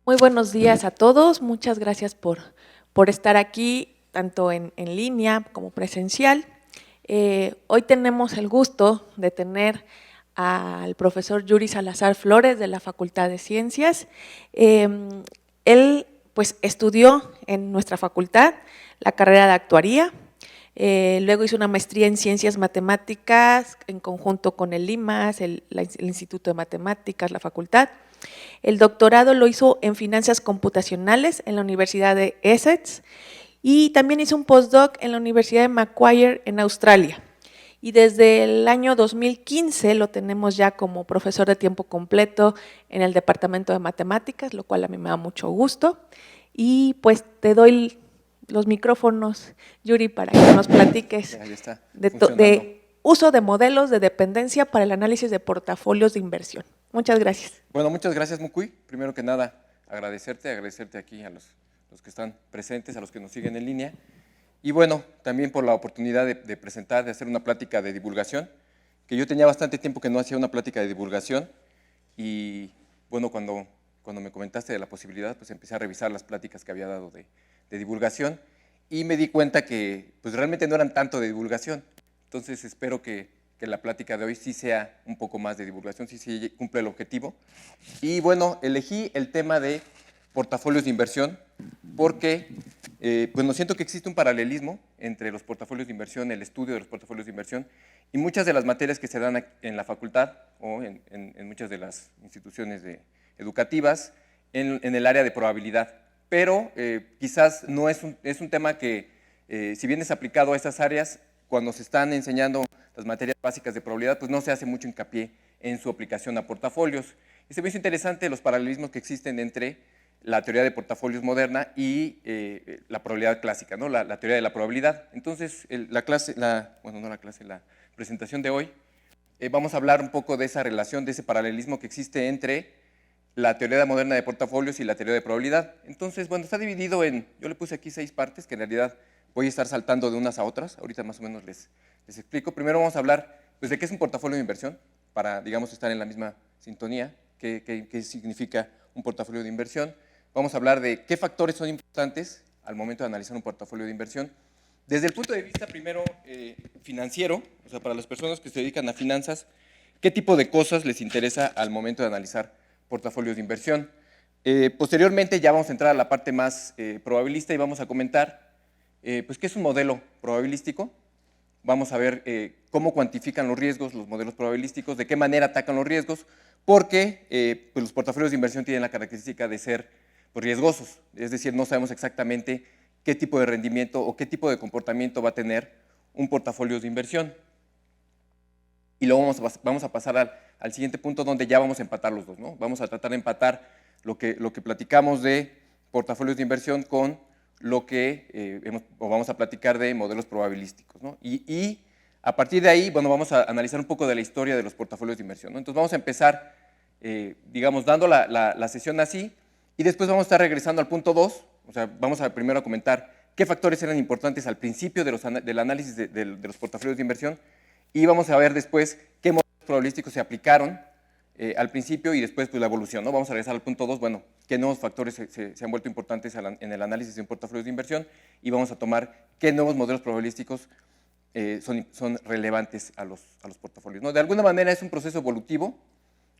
Muy buenos días a todos, muchas gracias por estar aquí, tanto en línea como presencial. Hoy tenemos el gusto de tener al profesor Yuri Salazar Flores de la Facultad de Ciencias. Él pues estudió en nuestra facultad la carrera de actuaría, luego hizo una maestría en Ciencias Matemáticas en conjunto con el IMAS, el Instituto de Matemáticas, la facultad. El doctorado lo hizo en Finanzas Computacionales en la Universidad de Essex y también hizo un postdoc en la Universidad de Macquarie en Australia. Y desde el año 2015 lo tenemos ya como profesor de tiempo completo en el Departamento de Matemáticas, lo cual a mí me da mucho gusto. Y pues te doy los micrófonos, Yuri, para que nos platiques de uso de modelos de dependencia para el análisis de portafolios de inversión. Muchas gracias. Bueno, muchas gracias, Mucuy. Primero que nada, agradecerte aquí a los que están presentes, a los que nos siguen en línea. Y bueno, también por la oportunidad de presentar, de hacer una plática de divulgación, que yo tenía bastante tiempo que no hacía una plática de divulgación. Y bueno, cuando me comentaste de la posibilidad, pues empecé a revisar las pláticas que había dado de divulgación y me di cuenta que pues realmente no eran tanto de divulgación. Entonces espero que la plática de hoy sí sea un poco más de divulgación, sí cumple el objetivo. Y bueno, elegí el tema de portafolios de inversión porque bueno, siento que existe un paralelismo entre los portafolios de inversión, el estudio de los portafolios de inversión y muchas de las materias que se dan en la facultad o en muchas de las instituciones educativas en el área de probabilidad. Pero quizás no es un tema que, si bien es aplicado a estas áreas, cuando se están enseñando las materias básicas de probabilidad, pues no se hace mucho hincapié en su aplicación a portafolios. Y se me hizo interesante los paralelismos que existen entre la teoría de portafolios moderna y la probabilidad clásica, ¿no? la teoría de la probabilidad. Entonces, la presentación de hoy, vamos a hablar un poco de esa relación, de ese paralelismo que existe entre la teoría moderna de portafolios y la teoría de probabilidad. Entonces, bueno, está dividido en, yo le puse aquí 6 partes, que en realidad voy a estar saltando de unas a otras, ahorita más o menos les explico. Primero vamos a hablar pues, de qué es un portafolio de inversión, para, digamos, estar en la misma sintonía, qué significa un portafolio de inversión. Vamos a hablar de qué factores son importantes al momento de analizar un portafolio de inversión. Desde el punto de vista primero financiero, o sea, para las personas que se dedican a finanzas, qué tipo de cosas les interesa al momento de analizar portafolios de inversión. Posteriormente ya vamos a entrar a la parte más probabilista y vamos a comentar pues, qué es un modelo probabilístico. Vamos a ver cómo cuantifican los riesgos, los modelos probabilísticos, de qué manera atacan los riesgos, porque pues los portafolios de inversión tienen la característica de ser pues, riesgosos, es decir, no sabemos exactamente qué tipo de rendimiento o qué tipo de comportamiento va a tener un portafolio de inversión. Y luego vamos a pasar al siguiente punto donde ya vamos a empatar los dos, ¿no? Vamos a tratar de empatar lo que platicamos de portafolios de inversión con lo que vamos a platicar de modelos probabilísticos, ¿no? Y a partir de ahí, bueno, vamos a analizar un poco de la historia de los portafolios de inversión, ¿no? Entonces vamos a empezar, digamos, dando la sesión así y después vamos a estar regresando al punto 2, o sea, vamos a primero a comentar qué factores eran importantes al principio del análisis de los portafolios de inversión y vamos a ver después qué modelos probabilísticos se aplicaron al principio y después pues, la evolución, ¿no? Vamos a regresar al punto 2, bueno, qué nuevos factores se han vuelto importantes en el análisis de un portafolio de inversión y vamos a tomar qué nuevos modelos probabilísticos son relevantes a los portafolios, ¿no? De alguna manera es un proceso evolutivo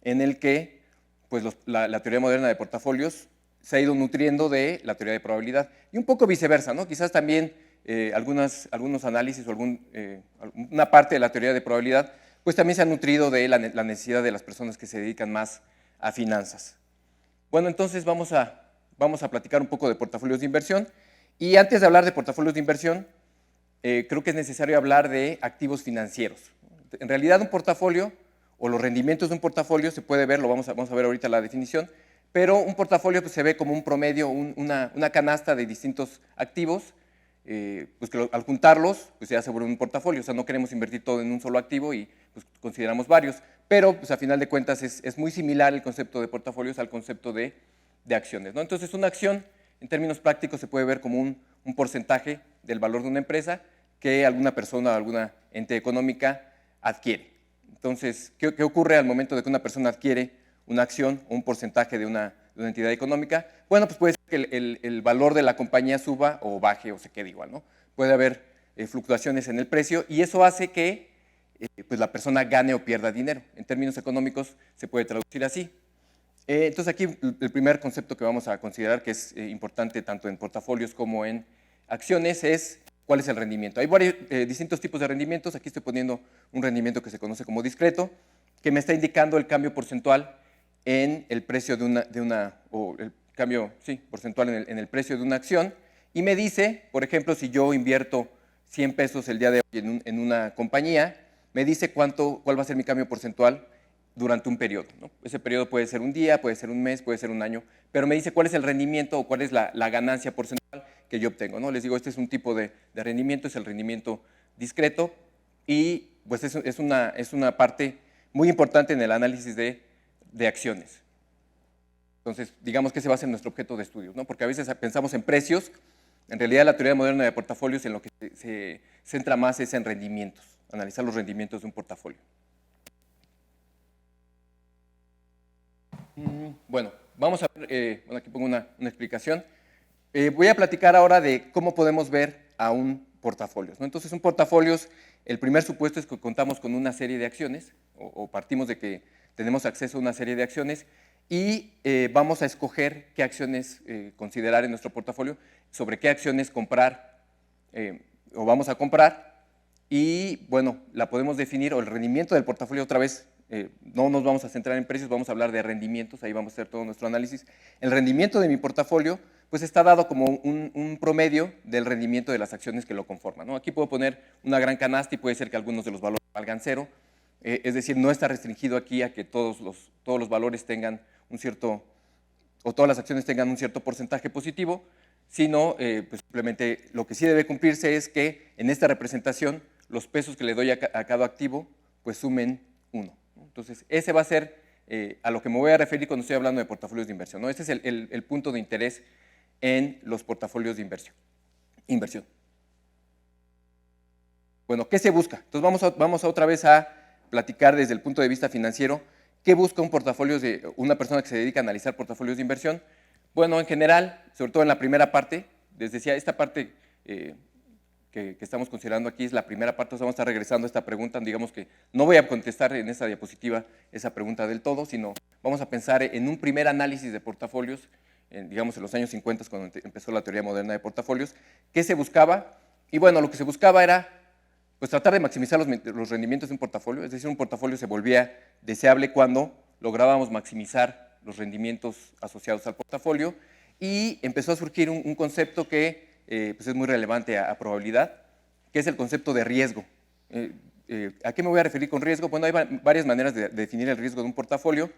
en el que pues, la teoría moderna de portafolios se ha ido nutriendo de la teoría de probabilidad y un poco viceversa, ¿no? Quizás también algunos análisis o una parte de la teoría de probabilidad pues también se ha nutrido de la necesidad de las personas que se dedican más a finanzas. Bueno, entonces vamos a platicar un poco de portafolios de inversión y antes de hablar de portafolios de inversión creo que es necesario hablar de activos financieros. En realidad un portafolio o los rendimientos de un portafolio se puede ver, vamos a ver ahorita la definición, pero un portafolio pues, se ve como un promedio, una canasta de distintos activos, pues que al juntarlos pues ya se vuelve un portafolio, o sea, no queremos invertir todo en un solo activo y pues, consideramos varios, pero pues, a final de cuentas es muy similar el concepto de portafolios al concepto de acciones, ¿no? Entonces una acción en términos prácticos se puede ver como un porcentaje del valor de una empresa que alguna persona o alguna ente económica adquiere. Entonces, ¿qué ocurre al momento de que una persona adquiere una acción o un porcentaje de una de una entidad económica, bueno, pues puede ser que el valor de la compañía suba o baje o se quede igual, ¿no? Puede haber fluctuaciones en el precio y eso hace que pues la persona gane o pierda dinero. En términos económicos se puede traducir así. Entonces aquí el primer concepto que vamos a considerar que es importante tanto en portafolios como en acciones es cuál es el rendimiento. Hay varios distintos tipos de rendimientos. Aquí estoy poniendo un rendimiento que se conoce como discreto, que me está indicando el cambio porcentual en el precio o el cambio, sí, porcentual en el precio de una acción, y me dice, por ejemplo, si yo invierto 100 pesos el día de hoy en una compañía, me dice cuál va a ser mi cambio porcentual durante un periodo, ¿no? Ese periodo puede ser un día, puede ser un mes, puede ser un año, pero me dice cuál es el rendimiento o cuál es la ganancia porcentual que yo obtengo, ¿no? Les digo, este es un tipo de rendimiento, es el rendimiento discreto, y pues es una parte muy importante en el análisis de acciones. Entonces, digamos que ese va a ser nuestro objeto de estudio, ¿no? Porque a veces pensamos en precios, en realidad la teoría moderna de portafolios en lo que se centra más es en rendimientos, analizar los rendimientos de un portafolio. Bueno, vamos a ver, aquí pongo una explicación. Voy a platicar ahora de cómo podemos ver a un portafolio, ¿no? Entonces, un portafolio, el primer supuesto es que contamos con una serie de acciones, o partimos de que tenemos acceso a una serie de acciones, y vamos a escoger qué acciones considerar en nuestro portafolio, sobre qué acciones comprar o vamos a comprar, y bueno, la podemos definir, o el rendimiento del portafolio otra vez. No nos vamos a centrar en precios, vamos a hablar de rendimientos, ahí vamos a hacer todo nuestro análisis. El rendimiento de mi portafolio pues está dado como un promedio del rendimiento de las acciones que lo conforman, ¿no? Aquí puedo poner una gran canasta y puede ser que algunos de los valores valgan cero, es decir, no está restringido aquí a que todos los valores tengan un cierto, o todas las acciones tengan un cierto porcentaje positivo, sino pues simplemente lo que sí debe cumplirse es que en esta representación los pesos que le doy a cada activo pues sumen 1. Entonces, ese va a ser a lo que me voy a referir cuando estoy hablando de portafolios de inversión, ¿no? Ese es el punto de interés en los portafolios de inversión. Bueno, ¿qué se busca? Entonces, vamos otra vez a platicar desde el punto de vista financiero. ¿Qué busca una persona que se dedica a analizar portafolios de inversión? Bueno, en general, sobre todo en la primera parte, les decía, esta parte que estamos considerando aquí es la primera parte, vamos a estar regresando a esta pregunta, digamos que no voy a contestar en esta diapositiva esa pregunta del todo, sino vamos a pensar en un primer análisis de portafolios, digamos en los años 50, cuando empezó la teoría moderna de portafolios. ¿Qué se buscaba? Y bueno, lo que se buscaba era pues tratar de maximizar los rendimientos de un portafolio, es decir, un portafolio se volvía deseable cuando lográbamos maximizar los rendimientos asociados al portafolio, y empezó a surgir un concepto que pues es muy relevante a probabilidad, que es el concepto de riesgo. ¿A qué me voy a referir con riesgo? Bueno, hay varias maneras de definir el riesgo de un portafolio,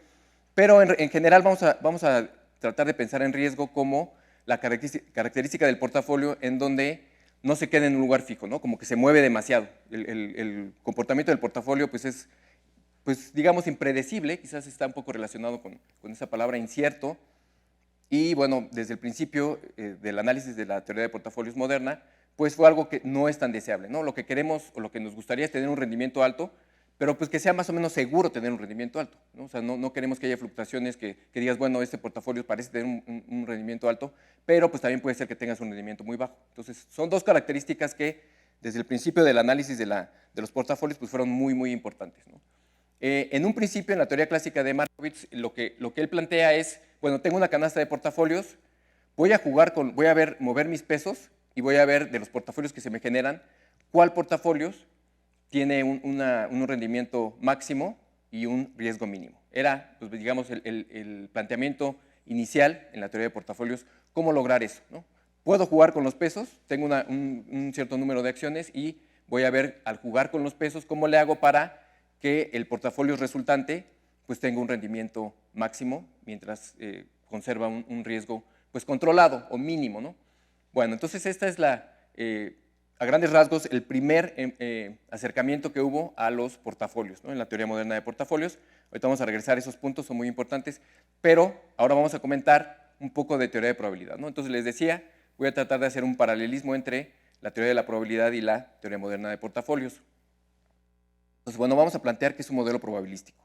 pero en general vamos a tratar de pensar en riesgo como la característica del portafolio en donde no se queda en un lugar fijo, ¿no? Como que se mueve demasiado. El comportamiento del portafolio pues es, pues, digamos, impredecible, quizás está un poco relacionado con esa palabra incierto. Y bueno, desde el principio del análisis de la teoría de portafolios moderna, pues fue algo que no es tan deseable, ¿no? Lo que queremos o lo que nos gustaría es tener un rendimiento alto, pero pues que sea más o menos seguro tener un rendimiento alto, ¿no? O sea, no queremos que haya fluctuaciones que digas, bueno, este portafolio parece tener un rendimiento alto, pero pues también puede ser que tengas un rendimiento muy bajo. Entonces, son dos características que desde el principio del análisis de los portafolios pues fueron muy, muy importantes, ¿no? En un principio, en la teoría clásica de Markowitz, lo que él plantea es, bueno, tengo una canasta de portafolios, voy a mover mis pesos y voy a ver de los portafolios que se me generan, cuál portafolios tiene un rendimiento máximo y un riesgo mínimo. Era, pues, digamos, el planteamiento inicial en la teoría de portafolios, cómo lograr eso, ¿no? Puedo jugar con los pesos, tengo un cierto número de acciones y voy a ver, al jugar con los pesos, cómo le hago para que el portafolio resultante pues tenga un rendimiento máximo mientras conserva un riesgo pues controlado o mínimo, ¿no? Bueno, entonces esta es a grandes rasgos el primer acercamiento que hubo a los portafolios, ¿no? En la teoría moderna de portafolios. Ahorita vamos a regresar a esos puntos, son muy importantes, pero ahora vamos a comentar un poco de teoría de probabilidad, ¿no? Entonces les decía, voy a tratar de hacer un paralelismo entre la teoría de la probabilidad y la teoría moderna de portafolios. Entonces, bueno, vamos a plantear qué es un modelo probabilístico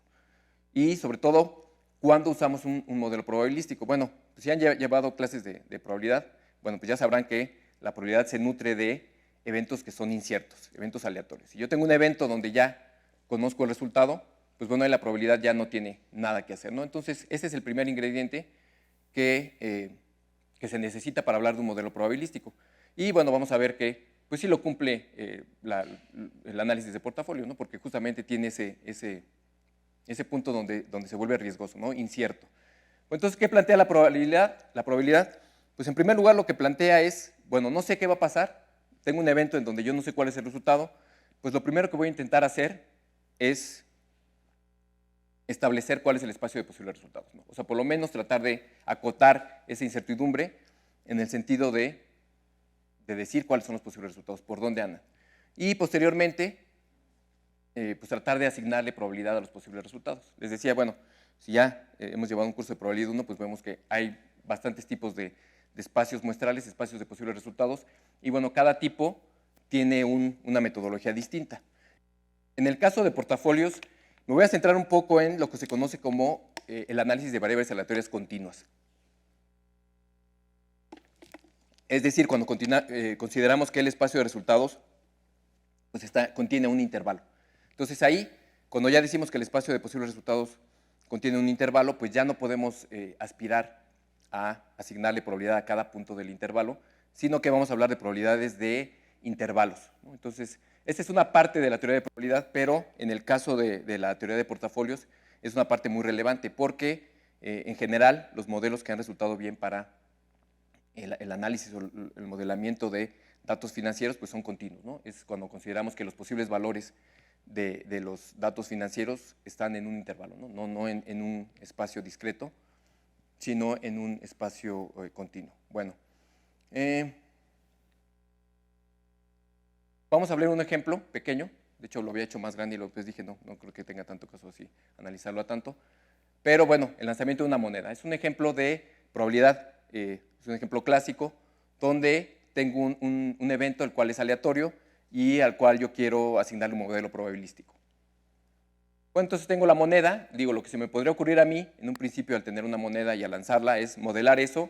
y, sobre todo, ¿Cuándo usamos un modelo probabilístico? Bueno, pues si han llevado clases de probabilidad, bueno, pues ya sabrán que la probabilidad se nutre de eventos que son inciertos, eventos aleatorios. Si yo tengo un evento donde ya conozco el resultado, pues bueno, ahí la probabilidad ya no tiene nada que hacer, ¿no? Entonces, ese es el primer ingrediente que se necesita para hablar de un modelo probabilístico. Y bueno, vamos a ver que pues sí lo cumple el análisis de portafolio, ¿no? Porque justamente tiene ese punto donde se vuelve riesgoso, ¿no? Incierto. Entonces, ¿qué plantea la probabilidad? La probabilidad, pues en primer lugar lo que plantea es, bueno, no sé qué va a pasar, tengo un evento en donde yo no sé cuál es el resultado, pues lo primero que voy a intentar hacer es establecer cuál es el espacio de posibles resultados, ¿no? O sea, por lo menos tratar de acotar esa incertidumbre en el sentido de decir cuáles son los posibles resultados, por dónde andan. Y posteriormente, pues tratar de asignarle probabilidad a los posibles resultados. Les decía, bueno, si ya hemos llevado un curso de probabilidad 1, pues vemos que hay bastantes tipos de espacios muestrales, espacios de posibles resultados, y bueno, cada tipo tiene una metodología distinta. En el caso de portafolios, me voy a centrar un poco en lo que se conoce como el análisis de variables aleatorias continuas. Es decir, cuando consideramos que el espacio de resultados pues contiene un intervalo. Entonces ahí, cuando ya decimos que el espacio de posibles resultados contiene un intervalo, pues ya no podemos aspirar a asignarle probabilidad a cada punto del intervalo, sino que vamos a hablar de probabilidades de intervalos, ¿no? Entonces, esta es una parte de la teoría de probabilidad, pero en el caso de la teoría de portafolios es una parte muy relevante porque en general los modelos que han resultado bien para el análisis o el modelamiento de datos financieros pues son continuos, ¿no? Es cuando consideramos que los posibles valores de los datos financieros están en un intervalo, no en un espacio discreto, sino en un espacio continuo. Bueno, vamos a hablar de un ejemplo pequeño. De hecho, lo había hecho más grande y después dije, no creo que tenga tanto caso así, analizarlo a tanto. Pero bueno, el lanzamiento de una moneda. Es un ejemplo de probabilidad, es un ejemplo clásico, donde tengo un evento el cual es aleatorio y al cual yo quiero asignarle un modelo probabilístico. Bueno, entonces tengo la moneda, digo, lo que se me podría ocurrir a mí, en un principio al tener una moneda y al lanzarla, es modelar eso,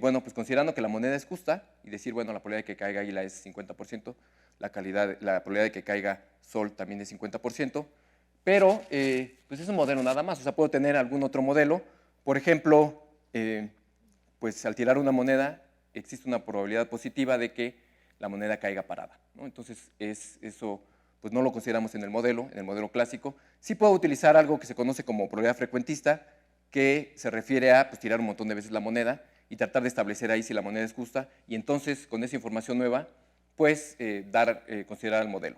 bueno, pues considerando que la moneda es justa y decir, bueno, la probabilidad de que caiga águila es 50%, la probabilidad de que caiga sol también es 50%, pero pues es un modelo nada más, o sea, puedo tener algún otro modelo, por ejemplo, pues al tirar una moneda existe una probabilidad positiva de que la moneda caiga parada, ¿no? Entonces eso pues no lo consideramos en el modelo clásico. Sí puedo utilizar algo que se conoce como probabilidad frecuentista, que se refiere a pues, tirar un montón de veces la moneda y tratar de establecer ahí si la moneda es justa, y entonces con esa información nueva, pues considerar el modelo.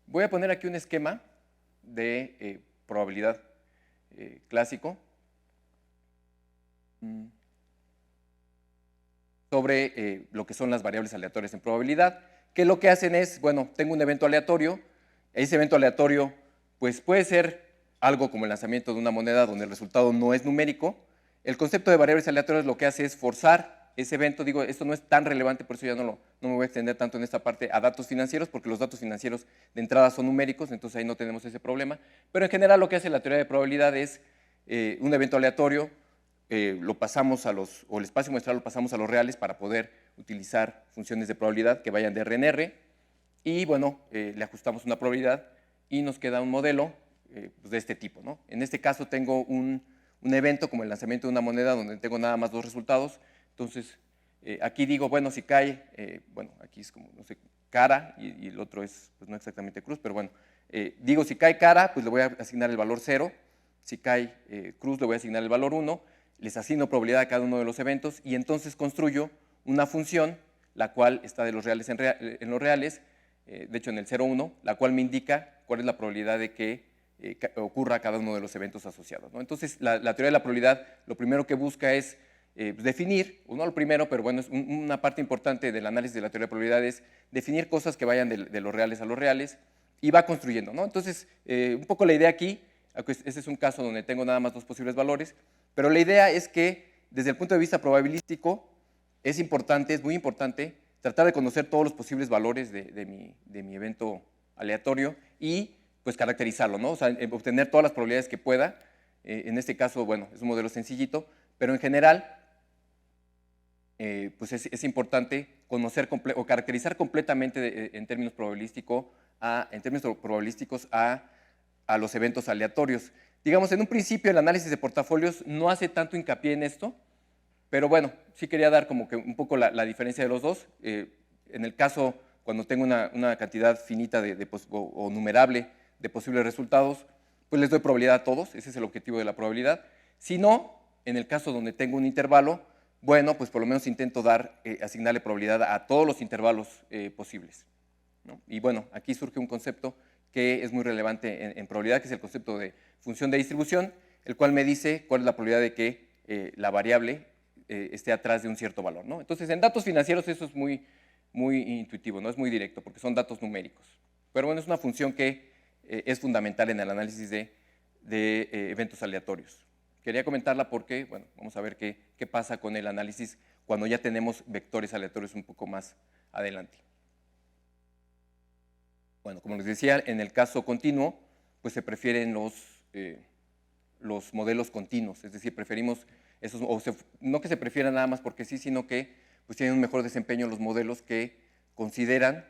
Voy a poner aquí un esquema de probabilidad clásico sobre lo que son las variables aleatorias en probabilidad, que lo que hacen es, bueno, tengo un evento aleatorio, ese evento aleatorio pues puede ser algo como el lanzamiento de una moneda donde el resultado no es numérico. El concepto de variables aleatorias lo que hace es forzar ese evento, digo, esto no es tan relevante, por eso ya no me voy a extender tanto en esta parte a datos financieros, porque los datos financieros de entrada son numéricos, entonces ahí no tenemos ese problema, pero en general lo que hace la teoría de probabilidad es un evento aleatorio, lo pasamos o el espacio muestral lo pasamos a los reales para poder utilizar funciones de probabilidad que vayan de R en R, y bueno, le ajustamos una probabilidad y nos queda un modelo pues de este tipo, ¿no? En este caso tengo un evento como el lanzamiento de una moneda donde tengo nada más dos resultados, entonces aquí digo, bueno, si cae, bueno, aquí es como, no sé, cara y el otro es, pues no exactamente cruz, pero bueno, digo, si cae cara, pues le voy a asignar el valor 0, si cae cruz le voy a asignar el valor 1, les asigno probabilidad a cada uno de los eventos y entonces construyo una función, la cual está de los reales en los reales, de hecho en el 0, 1, la cual me indica cuál es la probabilidad de que ocurra cada uno de los eventos asociados, ¿no? Entonces, la teoría de la probabilidad lo primero que busca es definir, o no lo primero, pero bueno, es una parte importante del análisis de la teoría de probabilidad es definir cosas que vayan de los reales a los reales y va construyendo, ¿no? Entonces, un poco la idea aquí, este es un caso donde tengo nada más dos posibles valores, pero la idea es que desde el punto de vista probabilístico es muy importante tratar de conocer todos los posibles valores de mi evento aleatorio y pues caracterizarlo, ¿no? O sea, obtener todas las probabilidades que pueda En este caso, bueno, es un modelo sencillito, pero en general, pues es importante conocer o caracterizar completamente en términos probabilísticos a los eventos aleatorios. Digamos, en un principio el análisis de portafolios no hace tanto hincapié en esto, pero bueno, sí quería dar como que un poco la diferencia de los dos. En el caso, cuando tengo una cantidad finita o numerable de posibles resultados, pues les doy probabilidad a todos, ese es el objetivo de la probabilidad. Si no, en el caso donde tengo un intervalo, bueno, pues por lo menos intento asignarle probabilidad a todos los intervalos posibles, ¿no? Y bueno, aquí surge un concepto que es muy relevante en probabilidad, que es el concepto de función de distribución, el cual me dice cuál es la probabilidad de que la variable esté atrás de un cierto valor, ¿no? Entonces, en datos financieros eso es muy intuitivo, no es muy directo, porque son datos numéricos. Pero bueno, es una función que es fundamental en el análisis de eventos aleatorios. Quería comentarla porque, bueno, vamos a ver qué pasa con el análisis cuando ya tenemos vectores aleatorios un poco más adelante. Bueno, como les decía, en el caso continuo, pues se prefieren los modelos continuos, es decir, preferimos esos, no que se prefieran nada más porque sí, sino que pues tienen un mejor desempeño los modelos que consideran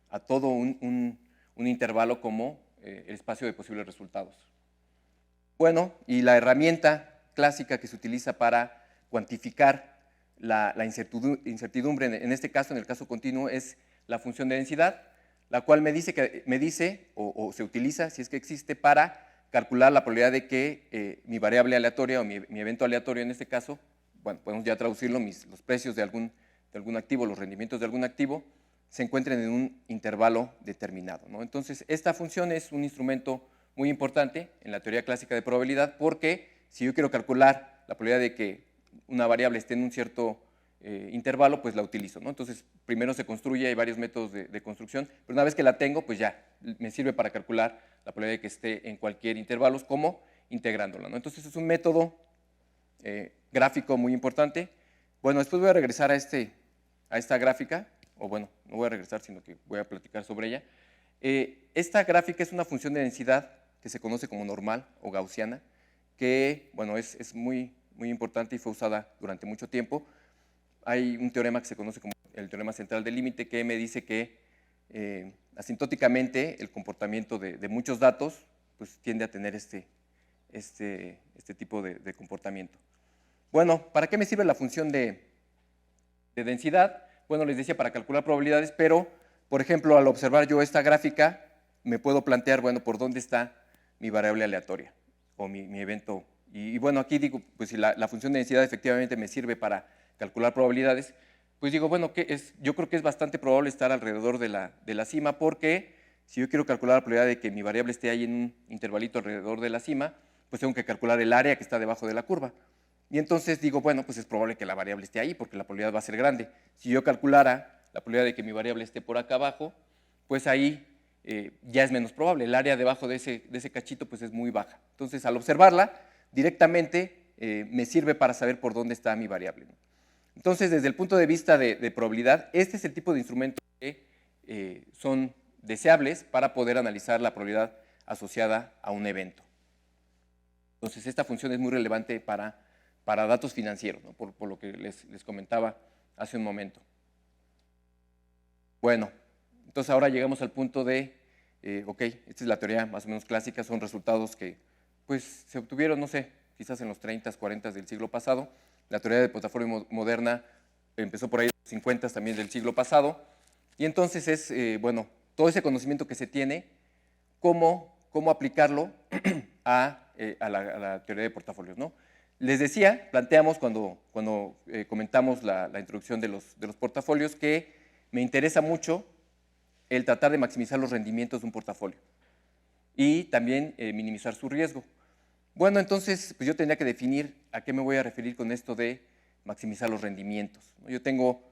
a todo un intervalo como el espacio de posibles resultados. Bueno, y la herramienta clásica que se utiliza para cuantificar la incertidumbre, en este caso, en el caso continuo, es la función de densidad, la cual me dice o se utiliza, si es que existe, para calcular la probabilidad de que mi variable aleatoria o mi evento aleatorio en este caso, bueno, podemos ya traducirlo, los precios de algún activo, los rendimientos de algún activo, se encuentren en un intervalo determinado, ¿no? Entonces, esta función es un instrumento muy importante en la teoría clásica de probabilidad porque si yo quiero calcular la probabilidad de que una variable esté en un cierto intervalo, pues la utilizo, ¿no? Entonces, primero se construye, hay varios métodos de construcción, pero una vez que la tengo, pues ya me sirve para calcular la probabilidad de que esté en cualquier intervalo, como integrándola, ¿no? Entonces, es un método gráfico muy importante. Bueno, después voy a regresar a esta gráfica, o bueno, no voy a regresar, sino que voy a platicar sobre ella. Esta gráfica es una función de densidad que se conoce como normal o gaussiana, que bueno, es muy importante y fue usada durante mucho tiempo. Hay un teorema que se conoce como el teorema central del límite que me dice que asintóticamente el comportamiento de muchos datos pues, tiende a tener este tipo de comportamiento. Bueno, ¿para qué me sirve la función de densidad? Bueno, les decía para calcular probabilidades, pero, por ejemplo, al observar yo esta gráfica, me puedo plantear, bueno, ¿por dónde está mi variable aleatoria o mi evento? Y bueno, aquí digo, pues si la función de densidad efectivamente me sirve para calcular probabilidades, pues digo, bueno, yo creo que es bastante probable estar alrededor de la cima, porque si yo quiero calcular la probabilidad de que mi variable esté ahí en un intervalito alrededor de la cima, pues tengo que calcular el área que está debajo de la curva. Y entonces digo, bueno, pues es probable que la variable esté ahí, porque la probabilidad va a ser grande. Si yo calculara la probabilidad de que mi variable esté por acá abajo, pues ahí ya es menos probable. El área debajo de ese cachito pues es muy baja. Entonces, al observarla directamente, me sirve para saber por dónde está mi variable, ¿no? Entonces, desde el punto de vista de probabilidad, este es el tipo de instrumentos que son deseables para poder analizar la probabilidad asociada a un evento. Entonces, esta función es muy relevante para datos financieros, ¿no? por lo que les comentaba hace un momento. Bueno, entonces ahora llegamos al punto de, ok, esta es la teoría más o menos clásica, son resultados que pues, se obtuvieron, no sé, quizás en los 30s, 40s del siglo pasado. La teoría de portafolio moderna empezó por ahí en los 50s también del siglo pasado. Y entonces es, bueno, todo ese conocimiento que se tiene, cómo aplicarlo a la teoría de portafolios, ¿no? Les decía, planteamos cuando comentamos la introducción de los portafolios que me interesa mucho el tratar de maximizar los rendimientos de un portafolio y también minimizar su riesgo. Bueno, entonces pues yo tendría que definir a qué me voy a referir con esto de maximizar los rendimientos.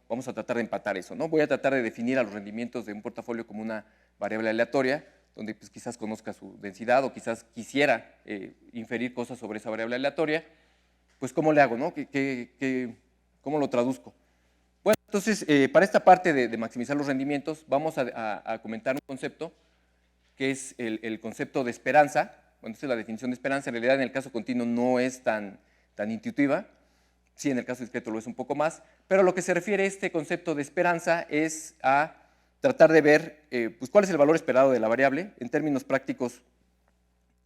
Vamos a tratar de empatar eso, ¿no? Voy a tratar de definir a los rendimientos de un portafolio como una variable aleatoria, donde pues, quizás conozca su densidad o quizás quisiera inferir cosas sobre esa variable aleatoria. Pues, ¿cómo le hago, no? ¿Cómo lo traduzco? Bueno, entonces, para esta parte de maximizar los rendimientos, vamos a comentar un concepto que es el concepto de esperanza. bueno, esta es la definición de esperanza, en realidad en el caso continuo no es tan intuitiva, sí en el caso discreto lo es un poco más, pero lo que se refiere este concepto de esperanza es a tratar de ver pues, cuál es el valor esperado de la variable. En términos prácticos,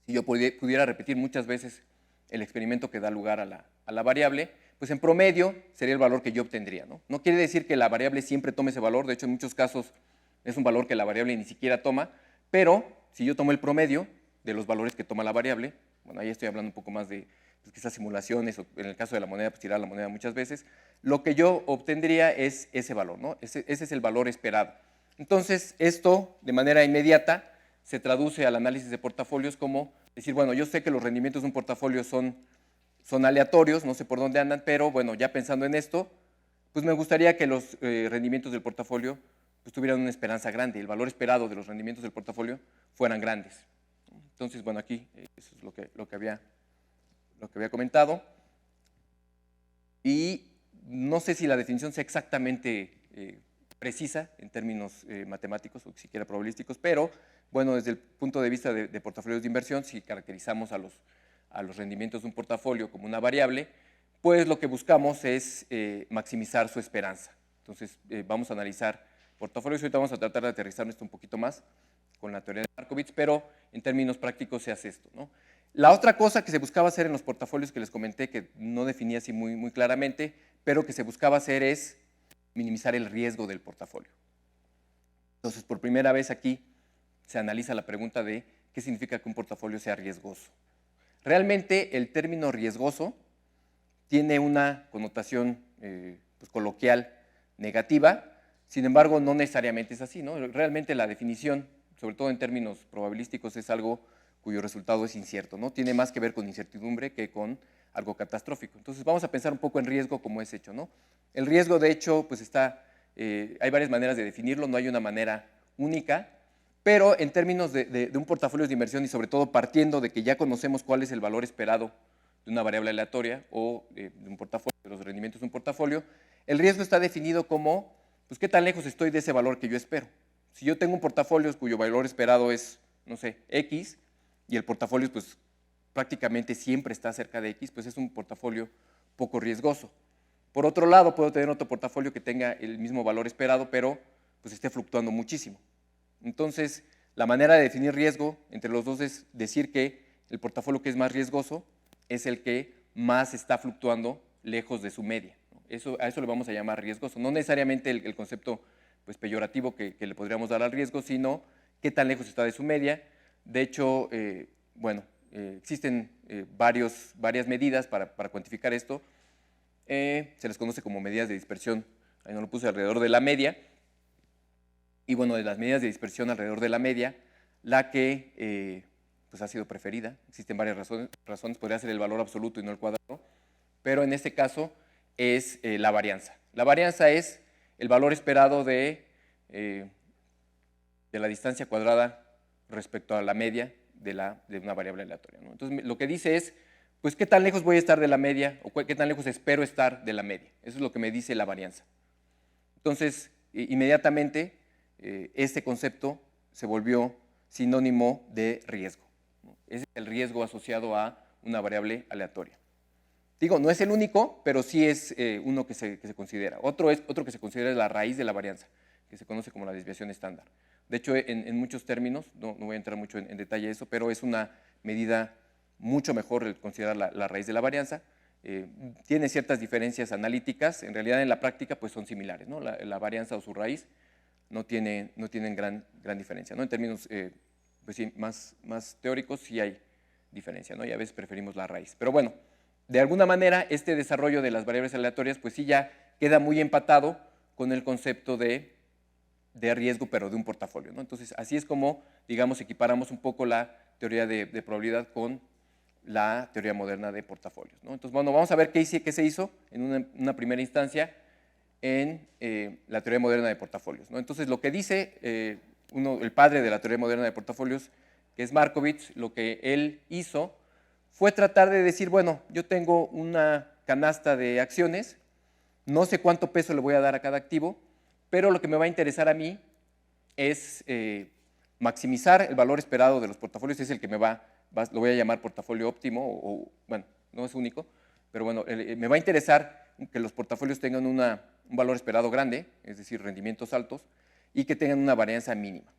si yo pudiera repetir muchas veces el experimento que da lugar a la variable, pues en promedio sería el valor que yo obtendría, ¿no? No quiere decir que la variable siempre tome ese valor, de hecho en muchos casos es un valor que la variable ni siquiera toma, pero si yo tomo el promedio de los valores que toma la variable, bueno, ahí estoy hablando un poco más de pues, quizás simulaciones, o en el caso de la moneda, pues tirar la moneda muchas veces, lo que yo obtendría es ese valor, ¿no? Ese es el valor esperado. Entonces, esto de manera inmediata se traduce al análisis de portafolios como decir, bueno, yo sé que los rendimientos de un portafolio son aleatorios, no sé por dónde andan, pero bueno, ya pensando en esto, pues me gustaría que los rendimientos del portafolio pues, tuvieran una esperanza grande, el valor esperado de los rendimientos del portafolio fueran grandes. Entonces, bueno, aquí eso es lo que había comentado. Y no sé si la definición sea exactamente precisa en términos matemáticos o siquiera probabilísticos, pero bueno, desde el punto de vista de portafolios de inversión, si caracterizamos a los rendimientos de un portafolio como una variable, pues lo que buscamos es maximizar su esperanza. Entonces, vamos a analizar portafolios. Ahorita vamos a tratar de aterrizar esto un poquito más con la teoría de Markowitz, pero en términos prácticos se hace esto, ¿no? La otra cosa que se buscaba hacer en los portafolios que les comenté, que no definía así muy claramente, pero que se buscaba hacer es minimizar el riesgo del portafolio. Entonces, por primera vez aquí se analiza la pregunta de qué significa que un portafolio sea riesgoso. Realmente el término riesgoso tiene una connotación pues, coloquial negativa, sin embargo no necesariamente es así, ¿no? Realmente la definición, sobre todo en términos probabilísticos, es algo cuyo resultado es incierto, ¿no? Tiene más que ver con incertidumbre que con algo catastrófico. Entonces vamos a pensar un poco en riesgo como es hecho, ¿no? El riesgo, de hecho, pues hay varias maneras de definirlo, no hay una manera única, pero en términos de un portafolio de inversión y sobre todo partiendo de que ya conocemos cuál es el valor esperado de una variable aleatoria o de un portafolio, de los rendimientos de un portafolio, el riesgo está definido como, pues, qué tan lejos estoy de ese valor que yo espero. Si yo tengo un portafolio cuyo valor esperado es, no sé, X, y el portafolio pues prácticamente siempre está cerca de X, pues es un portafolio poco riesgoso. Por otro lado, puedo tener otro portafolio que tenga el mismo valor esperado, pero pues esté fluctuando muchísimo. Entonces, la manera de definir riesgo entre los dos es decir que el portafolio que es más riesgoso es el que más está fluctuando lejos de su media, ¿no? A eso le vamos a llamar riesgoso. No necesariamente el concepto pues, peyorativo que le podríamos dar al riesgo, sino qué tan lejos está de su media. De hecho, bueno, existen varias medidas para cuantificar esto. Se les conoce como medidas de dispersión, ahí no lo puse, alrededor de la media. Y bueno, de las medidas de dispersión alrededor de la media, la que pues ha sido preferida, existen varias razones, podría ser el valor absoluto y no el cuadrado, pero en este caso es la varianza. La varianza es el valor esperado de la distancia cuadrada respecto a la media de una variable aleatoria, ¿no? Entonces, lo que dice es, pues, ¿qué tan lejos voy a estar de la media o qué tan lejos espero estar de la media? Eso es lo que me dice la varianza. Entonces, inmediatamente, este concepto se volvió sinónimo de riesgo, ¿no? Es el riesgo asociado a una variable aleatoria. Digo, no es el único, pero sí es uno que se considera. Otro que se considera es la raíz de la varianza, que se conoce como la desviación estándar. De hecho, en muchos términos, no voy a entrar mucho en detalle de eso, pero es una medida mucho mejor el considerar la raíz de la varianza. Tiene ciertas diferencias analíticas, en realidad en la práctica pues son similares, ¿no? La varianza o su raíz no tienen gran diferencia, ¿no? En términos pues sí, más teóricos sí hay diferencia, ¿no? Y a veces preferimos la raíz. Pero bueno, de alguna manera este desarrollo de las variables aleatorias pues sí ya queda muy empatado con el concepto de riesgo, pero de un portafolio, ¿no? Entonces, así es como, digamos, equiparamos un poco la teoría de probabilidad con la teoría moderna de portafolios, ¿no? Entonces, bueno, vamos a ver qué se hizo en una primera instancia en la teoría moderna de portafolios, ¿no? Entonces, lo que dice el padre de la teoría moderna de portafolios, que es Markowitz, lo que él hizo fue tratar de decir, bueno, yo tengo una canasta de acciones, no sé cuánto peso le voy a dar a cada activo, pero lo que me va a interesar a mí es maximizar el valor esperado de los portafolios, es el que me va lo voy a llamar portafolio óptimo, bueno, no es único, pero bueno, me va a interesar que los portafolios tengan un valor esperado grande, es decir, rendimientos altos, y que tengan una varianza mínima.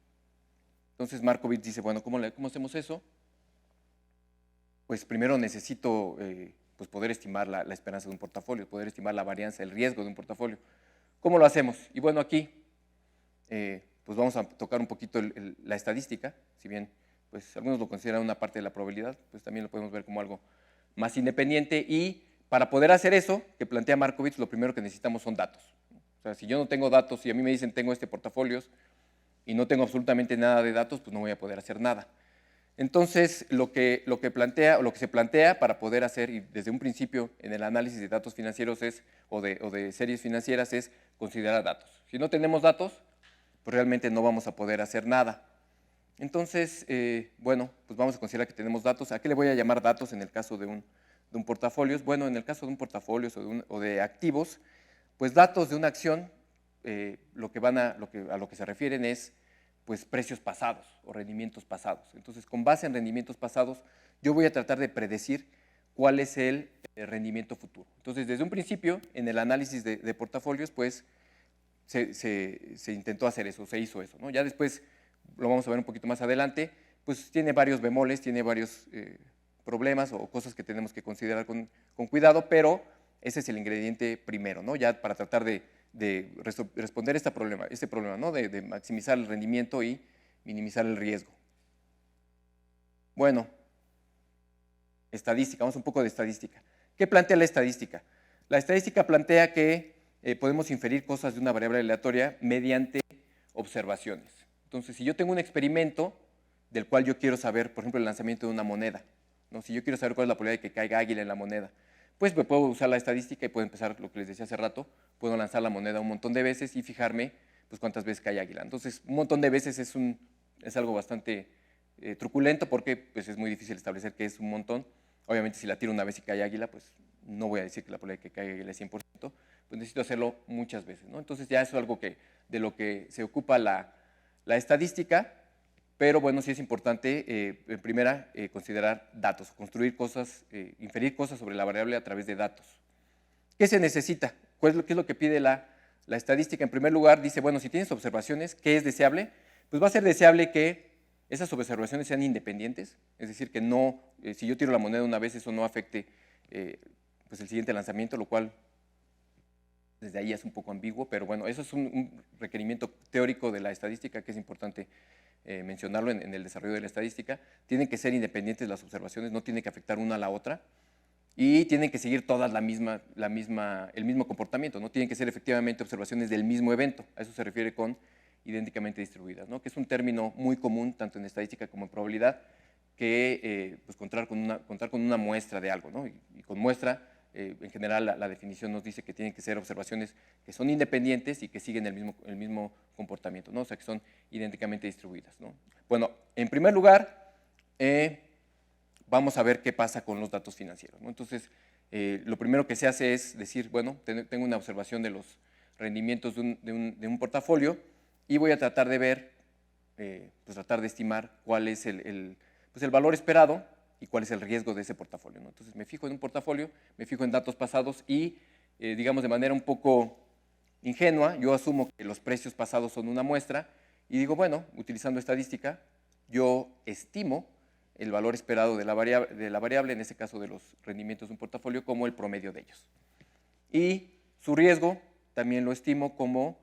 Entonces Markowitz dice, bueno, ¿cómo hacemos eso? Pues primero necesito pues poder estimar la esperanza de un portafolio, poder estimar la varianza, el riesgo de un portafolio. ¿Cómo lo hacemos? Y bueno, aquí pues vamos a tocar un poquito la estadística, si bien pues algunos lo consideran una parte de la probabilidad, pues también lo podemos ver como algo más independiente, y para poder hacer eso que plantea Markowitz, lo primero que necesitamos son datos. O sea, si yo no tengo datos, si a mí me dicen tengo este portafolio y no tengo absolutamente nada de datos, pues no voy a poder hacer nada. Entonces, lo que se plantea para poder hacer, y desde un principio en el análisis de datos financieros o de series financieras, es considerar datos. Si no tenemos datos, pues realmente no vamos a poder hacer nada. Entonces, bueno, pues vamos a considerar que tenemos datos. ¿A qué le voy a llamar datos en el caso de un portafolio? Bueno, en el caso de un portafolio o de activos, pues datos de una acción, a lo que se refieren es pues precios pasados o rendimientos pasados. Entonces, con base en rendimientos pasados, yo voy a tratar de predecir cuál es el rendimiento futuro. Entonces, desde un principio, en el análisis de portafolios, pues se intentó hacer eso, se hizo eso, ¿no? Ya después, lo vamos a ver un poquito más adelante, pues tiene varios bemoles, tiene varios problemas o cosas que tenemos que considerar con cuidado, pero ese es el ingrediente primero, ¿no? Ya para tratar de responder este problema, ¿no? De maximizar el rendimiento y minimizar el riesgo. Bueno, estadística, vamos un poco de estadística. ¿Qué plantea la estadística? La estadística plantea que podemos inferir cosas de una variable aleatoria mediante observaciones. Entonces, si yo tengo un experimento del cual yo quiero saber, por ejemplo, el lanzamiento de una moneda, ¿no? Si yo quiero saber cuál es la probabilidad de que caiga águila en la moneda, pues me puedo usar la estadística y puedo empezar lo que les decía hace rato, puedo lanzar la moneda un montón de veces y fijarme pues cuántas veces cae águila. Entonces, un montón de veces es algo bastante truculento porque pues, es muy difícil establecer qué es un montón. Obviamente, si la tiro una vez y cae águila, pues no voy a decir que la probabilidad de que caiga águila es 100%, pues necesito hacerlo muchas veces, ¿no? Entonces, ya eso es algo de lo que se ocupa la estadística. Pero bueno, sí es importante, en primera, considerar datos, construir cosas, inferir cosas sobre la variable a través de datos. ¿Qué se necesita? ¿Qué es lo que pide la estadística? En primer lugar, dice, bueno, si tienes observaciones, ¿qué es deseable? Pues va a ser deseable que esas observaciones sean independientes, es decir, que no, si yo tiro la moneda una vez, eso no afecte pues el siguiente lanzamiento, lo cual desde ahí es un poco ambiguo, pero bueno, eso es un requerimiento teórico de la estadística que es importante mencionarlo en el desarrollo de la estadística. Tienen que ser independientes las observaciones, no tienen que afectar una a la otra y tienen que seguir todas el mismo comportamiento, ¿no? Tienen que ser efectivamente observaciones del mismo evento, a eso se refiere con idénticamente distribuidas, ¿no? Que es un término muy común tanto en estadística como en probabilidad, que pues contar con una muestra de algo, ¿no? Y con muestra, en general la definición nos dice que tienen que ser observaciones que son independientes y que siguen el mismo comportamiento, ¿no? O sea, que son idénticamente distribuidas, ¿no? Bueno, en primer lugar, vamos a ver qué pasa con los datos financieros, ¿no? Entonces, lo primero que se hace es decir, bueno, tengo una observación de los rendimientos de un portafolio y voy a tratar de ver, pues tratar de estimar cuál es el valor esperado y cuál es el riesgo de ese portafolio, ¿no? Entonces, me fijo en un portafolio, me fijo en datos pasados y, digamos, de manera un poco ingenua, yo asumo que los precios pasados son una muestra y digo, bueno, utilizando estadística, yo estimo el valor esperado de la variable, en este caso de los rendimientos de un portafolio, como el promedio de ellos. Y su riesgo también lo estimo como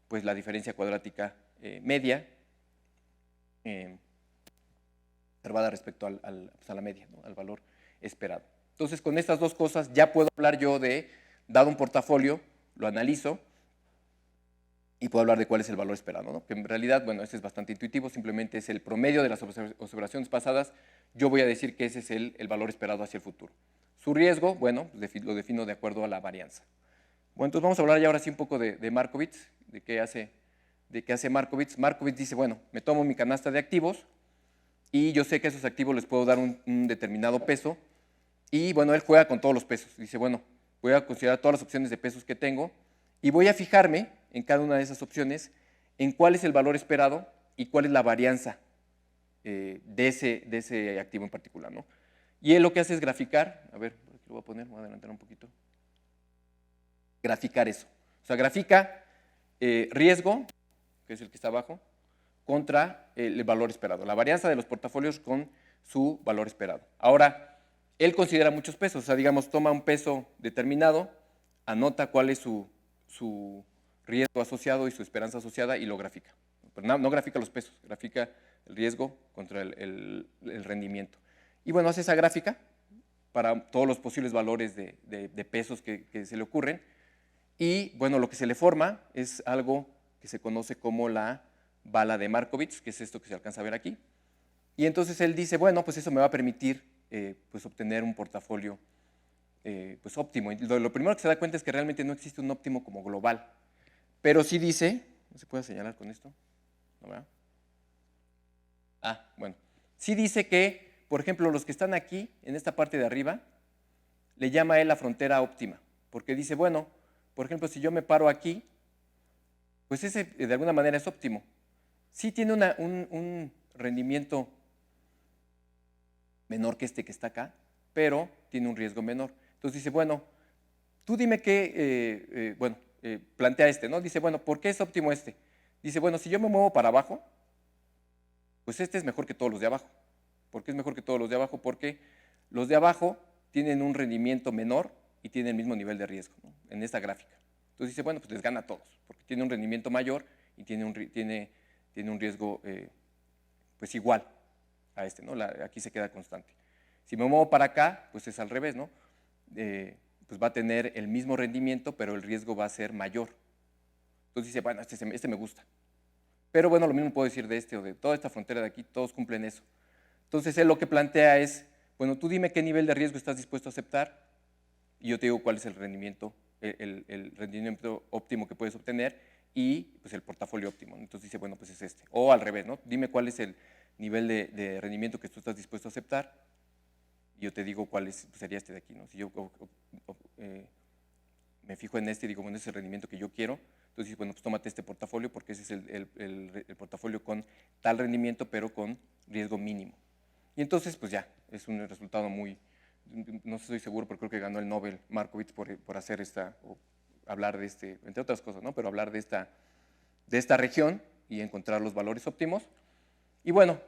pues, la diferencia cuadrática media observada respecto a la media, ¿no? Al valor esperado. Entonces, con estas dos cosas ya puedo hablar yo de, dado un portafolio, lo analizo y puedo hablar de cuál es el valor esperado, ¿no? Que en realidad, bueno, este es bastante intuitivo, simplemente es el promedio de las observaciones pasadas, yo voy a decir que ese es el valor esperado hacia el futuro. Su riesgo, bueno, lo defino de acuerdo a la varianza. Bueno, entonces vamos a hablar ya ahora sí un poco de Markowitz, de qué hace Markowitz. Markowitz dice, bueno, me tomo mi canasta de activos y yo sé que a esos activos les puedo dar un determinado peso y, bueno, él juega con todos los pesos. Dice, bueno, voy a considerar todas las opciones de pesos que tengo y voy a fijarme en cada una de esas opciones en cuál es el valor esperado y cuál es la varianza de ese activo en particular, ¿no? Y él lo que hace es graficar, a ver, aquí lo voy a poner, voy a adelantar un poquito, graficar eso. O sea, grafica riesgo, que es el que está abajo, contra el valor esperado, la varianza de los portafolios con su valor esperado. Ahora, él considera muchos pesos, o sea, digamos, toma un peso determinado, anota cuál es su riesgo asociado y su esperanza asociada y lo grafica. Pero no grafica los pesos, grafica el riesgo contra el rendimiento. Y bueno, hace esa gráfica para todos los posibles valores de pesos que se le ocurren. Y bueno, lo que se le forma es algo que se conoce como la bala de Markovits, que es esto que se alcanza a ver aquí. Y entonces él dice, bueno, pues eso me va a permitir pues obtener un portafolio pues óptimo. Y lo primero que se da cuenta es que realmente no existe un óptimo como global. Pero sí dice, ¿no se puede señalar con esto? ¿No, verdad? Bueno. Sí dice que, por ejemplo, los que están aquí, en esta parte de arriba, le llama a él la frontera óptima. Porque dice, bueno, por ejemplo, si yo me paro aquí, pues ese de alguna manera es óptimo. Sí tiene un rendimiento menor que este que está acá, pero tiene un riesgo menor. Entonces dice, bueno, tú dime qué, plantea este, ¿no? Dice, bueno, ¿por qué es óptimo este? Dice, bueno, si yo me muevo para abajo, pues este es mejor que todos los de abajo. ¿Por qué es mejor que todos los de abajo? Porque los de abajo tienen un rendimiento menor y tienen el mismo nivel de riesgo, ¿no? En esta gráfica. Entonces dice, bueno, pues les gana a todos, porque tiene un rendimiento mayor y tiene un riesgo pues igual a este, ¿no? Aquí se queda constante. Si me muevo para acá, pues es al revés, ¿no? Pues va a tener el mismo rendimiento, pero el riesgo va a ser mayor. Entonces dice, bueno, este me gusta. Pero bueno, lo mismo puedo decir de este o de toda esta frontera de aquí, todos cumplen eso. Entonces él lo que plantea es, bueno, tú dime qué nivel de riesgo estás dispuesto a aceptar y yo te digo cuál es el rendimiento óptimo que puedes obtener y pues el portafolio óptimo. Entonces dice, bueno, pues es este. O al revés, ¿no? Dime cuál es el nivel de rendimiento que tú estás dispuesto a aceptar y yo te digo cuál sería este de aquí, ¿no? Si yo me fijo en este y digo, bueno, ese es el rendimiento que yo quiero, entonces, bueno, pues tómate este portafolio porque ese es el portafolio con tal rendimiento, pero con riesgo mínimo. Y entonces, pues ya, es un resultado muy, no estoy seguro, pero creo que ganó el Nobel Markovits por hacer hablar de entre otras cosas, ¿no? Pero hablar de esta región y encontrar los valores óptimos. Y bueno,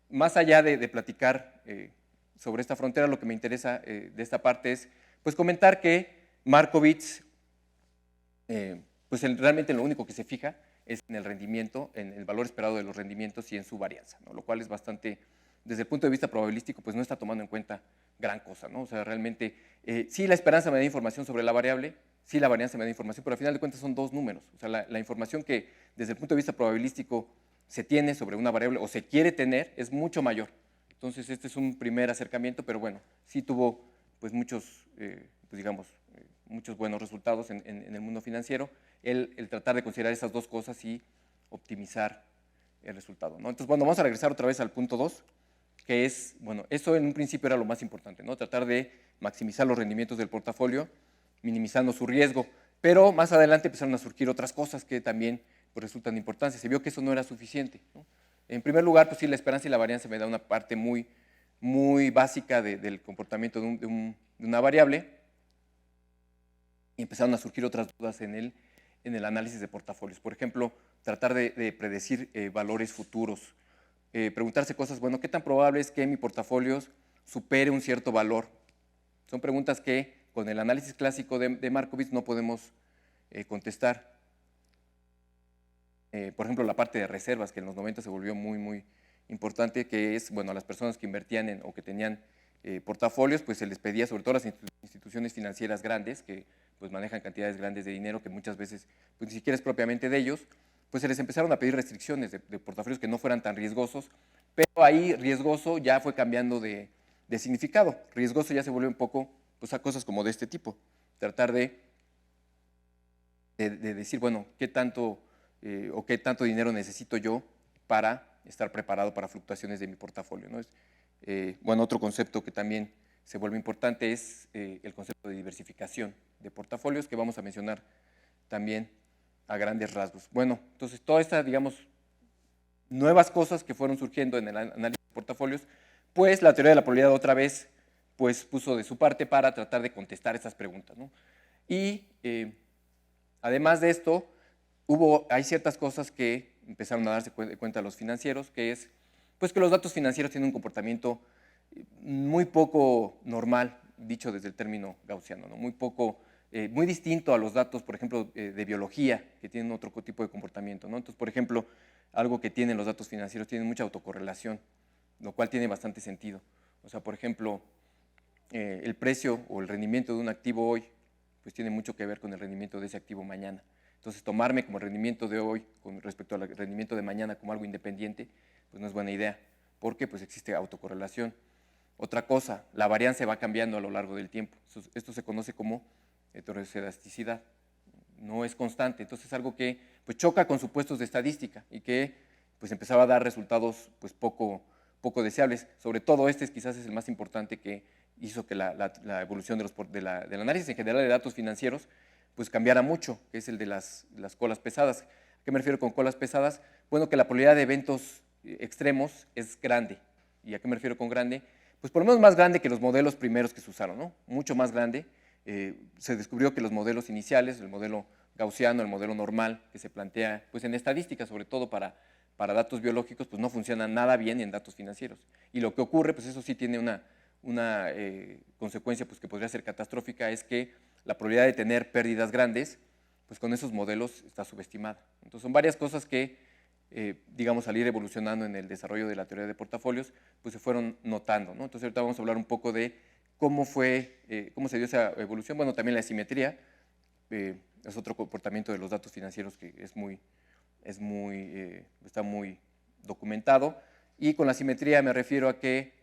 más allá de platicar sobre esta frontera, lo que me interesa de esta parte es pues comentar que Markovits pues realmente lo único que se fija es en el rendimiento, en el valor esperado de los rendimientos y en su varianza, ¿no? Lo cual es bastante, desde el punto de vista probabilístico, pues no está tomando en cuenta gran cosa, ¿no? O sea, realmente, sí la esperanza me da información sobre la variable, sí la varianza me da información, pero al final de cuentas son dos números. O sea, la información que desde el punto de vista probabilístico se tiene sobre una variable o se quiere tener es mucho mayor. Entonces, este es un primer acercamiento, pero bueno, sí tuvo pues muchos, pues digamos, muchos buenos resultados en el mundo financiero, el tratar de considerar esas dos cosas y optimizar el resultado, ¿no? Entonces, bueno, vamos a regresar otra vez al punto 2, que es, bueno, eso en un principio era lo más importante, ¿no? Tratar de maximizar los rendimientos del portafolio, minimizando su riesgo, pero más adelante empezaron a surgir otras cosas que también pues, resultan importantes. Se vio que eso no era suficiente, ¿no? En primer lugar, pues sí, la esperanza y la varianza me da una parte muy, muy básica del comportamiento de una variable, y empezaron a surgir otras dudas en el análisis de portafolios. Por ejemplo, tratar de predecir valores futuros, preguntarse cosas, bueno, ¿qué tan probable es que mi portafolio supere un cierto valor? Son preguntas que con el análisis clásico de Markovits no podemos contestar. Por ejemplo, la parte de reservas, que en los 90 se volvió muy, muy importante, que es, bueno, a las personas que invertían o que tenían portafolios, pues se les pedía, sobre todo a las instituciones financieras grandes, que pues manejan cantidades grandes de dinero que muchas veces pues, ni siquiera es propiamente de ellos, pues se les empezaron a pedir restricciones de portafolios que no fueran tan riesgosos, pero ahí riesgoso ya fue cambiando de significado. Riesgoso ya se volvió un poco pues, a cosas como de este tipo. Tratar de decir, bueno, qué tanto dinero necesito yo para estar preparado para fluctuaciones de mi portafolio, ¿no? Bueno, otro concepto que también se vuelve importante es el concepto de diversificación de portafolios, que vamos a mencionar también a grandes rasgos. Bueno, entonces toda esta, digamos, nuevas cosas que fueron surgiendo en el análisis de portafolios, pues la teoría de la probabilidad otra vez pues, puso de su parte para tratar de contestar estas preguntas, ¿no? Y además de esto, hay ciertas cosas que empezaron a darse cuenta los financieros, que es pues, que los datos financieros tienen un comportamiento muy poco normal, dicho desde el término gaussiano, ¿no? Muy distinto a los datos, por ejemplo, de biología, que tienen otro tipo de comportamiento, ¿no? Entonces, por ejemplo, algo que tienen los datos financieros, tienen mucha autocorrelación, lo cual tiene bastante sentido. O sea, por ejemplo, el precio o el rendimiento de un activo hoy, pues tiene mucho que ver con el rendimiento de ese activo mañana. Entonces, tomarme como el rendimiento de hoy con respecto al rendimiento de mañana como algo independiente, pues no es buena idea, porque pues existe autocorrelación. Otra cosa, la varianza va cambiando a lo largo del tiempo. Esto se conoce como heterocedasticidad. No es constante, entonces es algo que pues, choca con supuestos de estadística y que pues, empezaba a dar resultados pues, poco deseables. Sobre todo quizás es el más importante que hizo que la evolución del análisis en general de datos financieros pues cambiara mucho, que es el de las colas pesadas. ¿A qué me refiero con colas pesadas? Bueno, que la probabilidad de eventos extremos es grande. ¿Y a qué me refiero con grande? Pues por lo menos más grande que los modelos primeros que se usaron, ¿no? Mucho más grande. Se descubrió que los modelos iniciales, el modelo gaussiano, el modelo normal que se plantea pues en estadística, sobre todo para datos biológicos, pues no funcionan nada bien en datos financieros. Y lo que ocurre, pues eso sí tiene una consecuencia pues, que podría ser catastrófica, es que la probabilidad de tener pérdidas grandes, pues con esos modelos está subestimada. Entonces son varias cosas que, digamos, al ir evolucionando en el desarrollo de la teoría de portafolios, pues se fueron notando, ¿no? Entonces ahorita vamos a hablar un poco de cómo se dio esa evolución. Bueno, también la asimetría es otro comportamiento de los datos financieros que está muy documentado. Y con la asimetría me refiero a que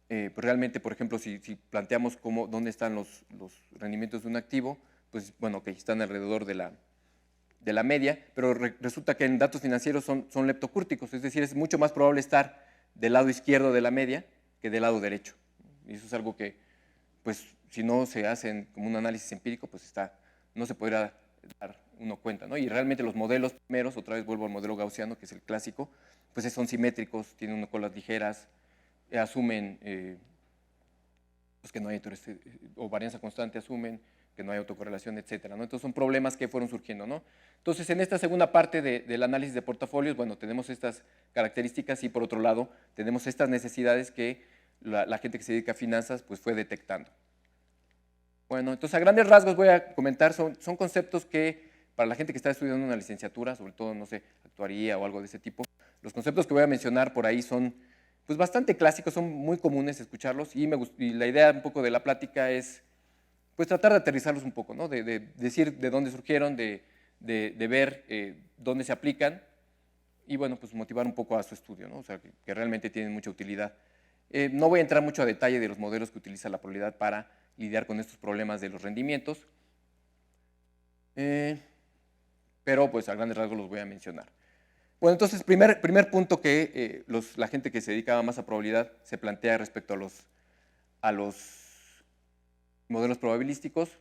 pues realmente, por ejemplo, si planteamos dónde están los rendimientos de un activo, pues bueno, que están alrededor de la media, pero resulta que en datos financieros son leptocúrticos, es decir, es mucho más probable estar del lado izquierdo de la media que del lado derecho. Y eso es algo que, pues, si no se hace como un análisis empírico, pues no se podrá dar uno cuenta, ¿no? Y realmente los modelos primeros, otra vez vuelvo al modelo gaussiano, que es el clásico, pues son simétricos, tienen unas colas ligeras, asumen pues que no hay o varianza constante, asumen que no hay autocorrelación, etcétera, ¿no? Entonces son problemas que fueron surgiendo, ¿no? Entonces en esta segunda parte del análisis de portafolios, bueno, tenemos estas características y por otro lado tenemos estas necesidades que la gente que se dedica a finanzas pues fue detectando. Bueno, entonces a grandes rasgos voy a comentar, son conceptos que para la gente que está estudiando una licenciatura, sobre todo, no sé, actuaría o algo de ese tipo, los conceptos que voy a mencionar por ahí son pues bastante clásicos, son muy comunes escucharlos y la idea un poco de la plática es pues tratar de aterrizarlos un poco, ¿no? De decir de dónde surgieron, de ver dónde se aplican y bueno, pues motivar un poco a su estudio, ¿no? O sea, que realmente tienen mucha utilidad. No voy a entrar mucho a detalle de los modelos que utiliza la probabilidad para lidiar con estos problemas de los rendimientos, pero pues a grandes rasgos los voy a mencionar. Bueno, entonces, primer punto que la gente que se dedicaba más a probabilidad se plantea respecto a los modelos probabilísticos.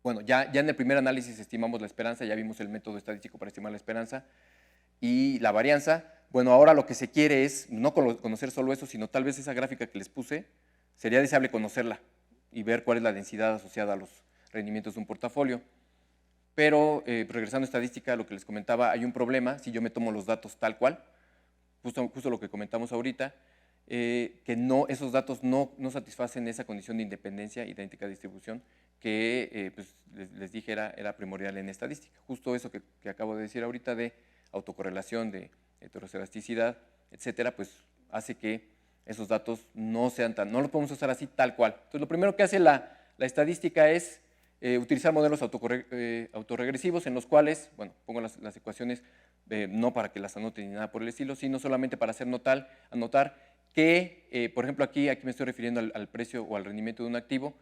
Bueno, ya en el primer análisis estimamos la esperanza, ya vimos el método estadístico para estimar la esperanza y la varianza. Bueno, ahora lo que se quiere es no conocer solo eso, sino tal vez esa gráfica que les puse, sería deseable conocerla y ver cuál es la densidad asociada a los rendimientos de un portafolio. Pero regresando a estadística, lo que les comentaba, hay un problema si yo me tomo los datos tal cual, justo lo que comentamos ahorita, que esos datos no satisfacen esa condición de independencia idéntica de distribución que pues, les dije era primordial en estadística. Justo eso que acabo de decir ahorita de autocorrelación, de heterocedasticidad, etcétera, pues hace que esos datos no los podemos usar así tal cual. Entonces, lo primero que hace la estadística es utilizar modelos autorregresivos en los cuales, bueno, pongo las ecuaciones no para que las anoten ni nada por el estilo, sino solamente para hacer anotar que, por ejemplo, aquí me estoy refiriendo al precio o al rendimiento de un activo.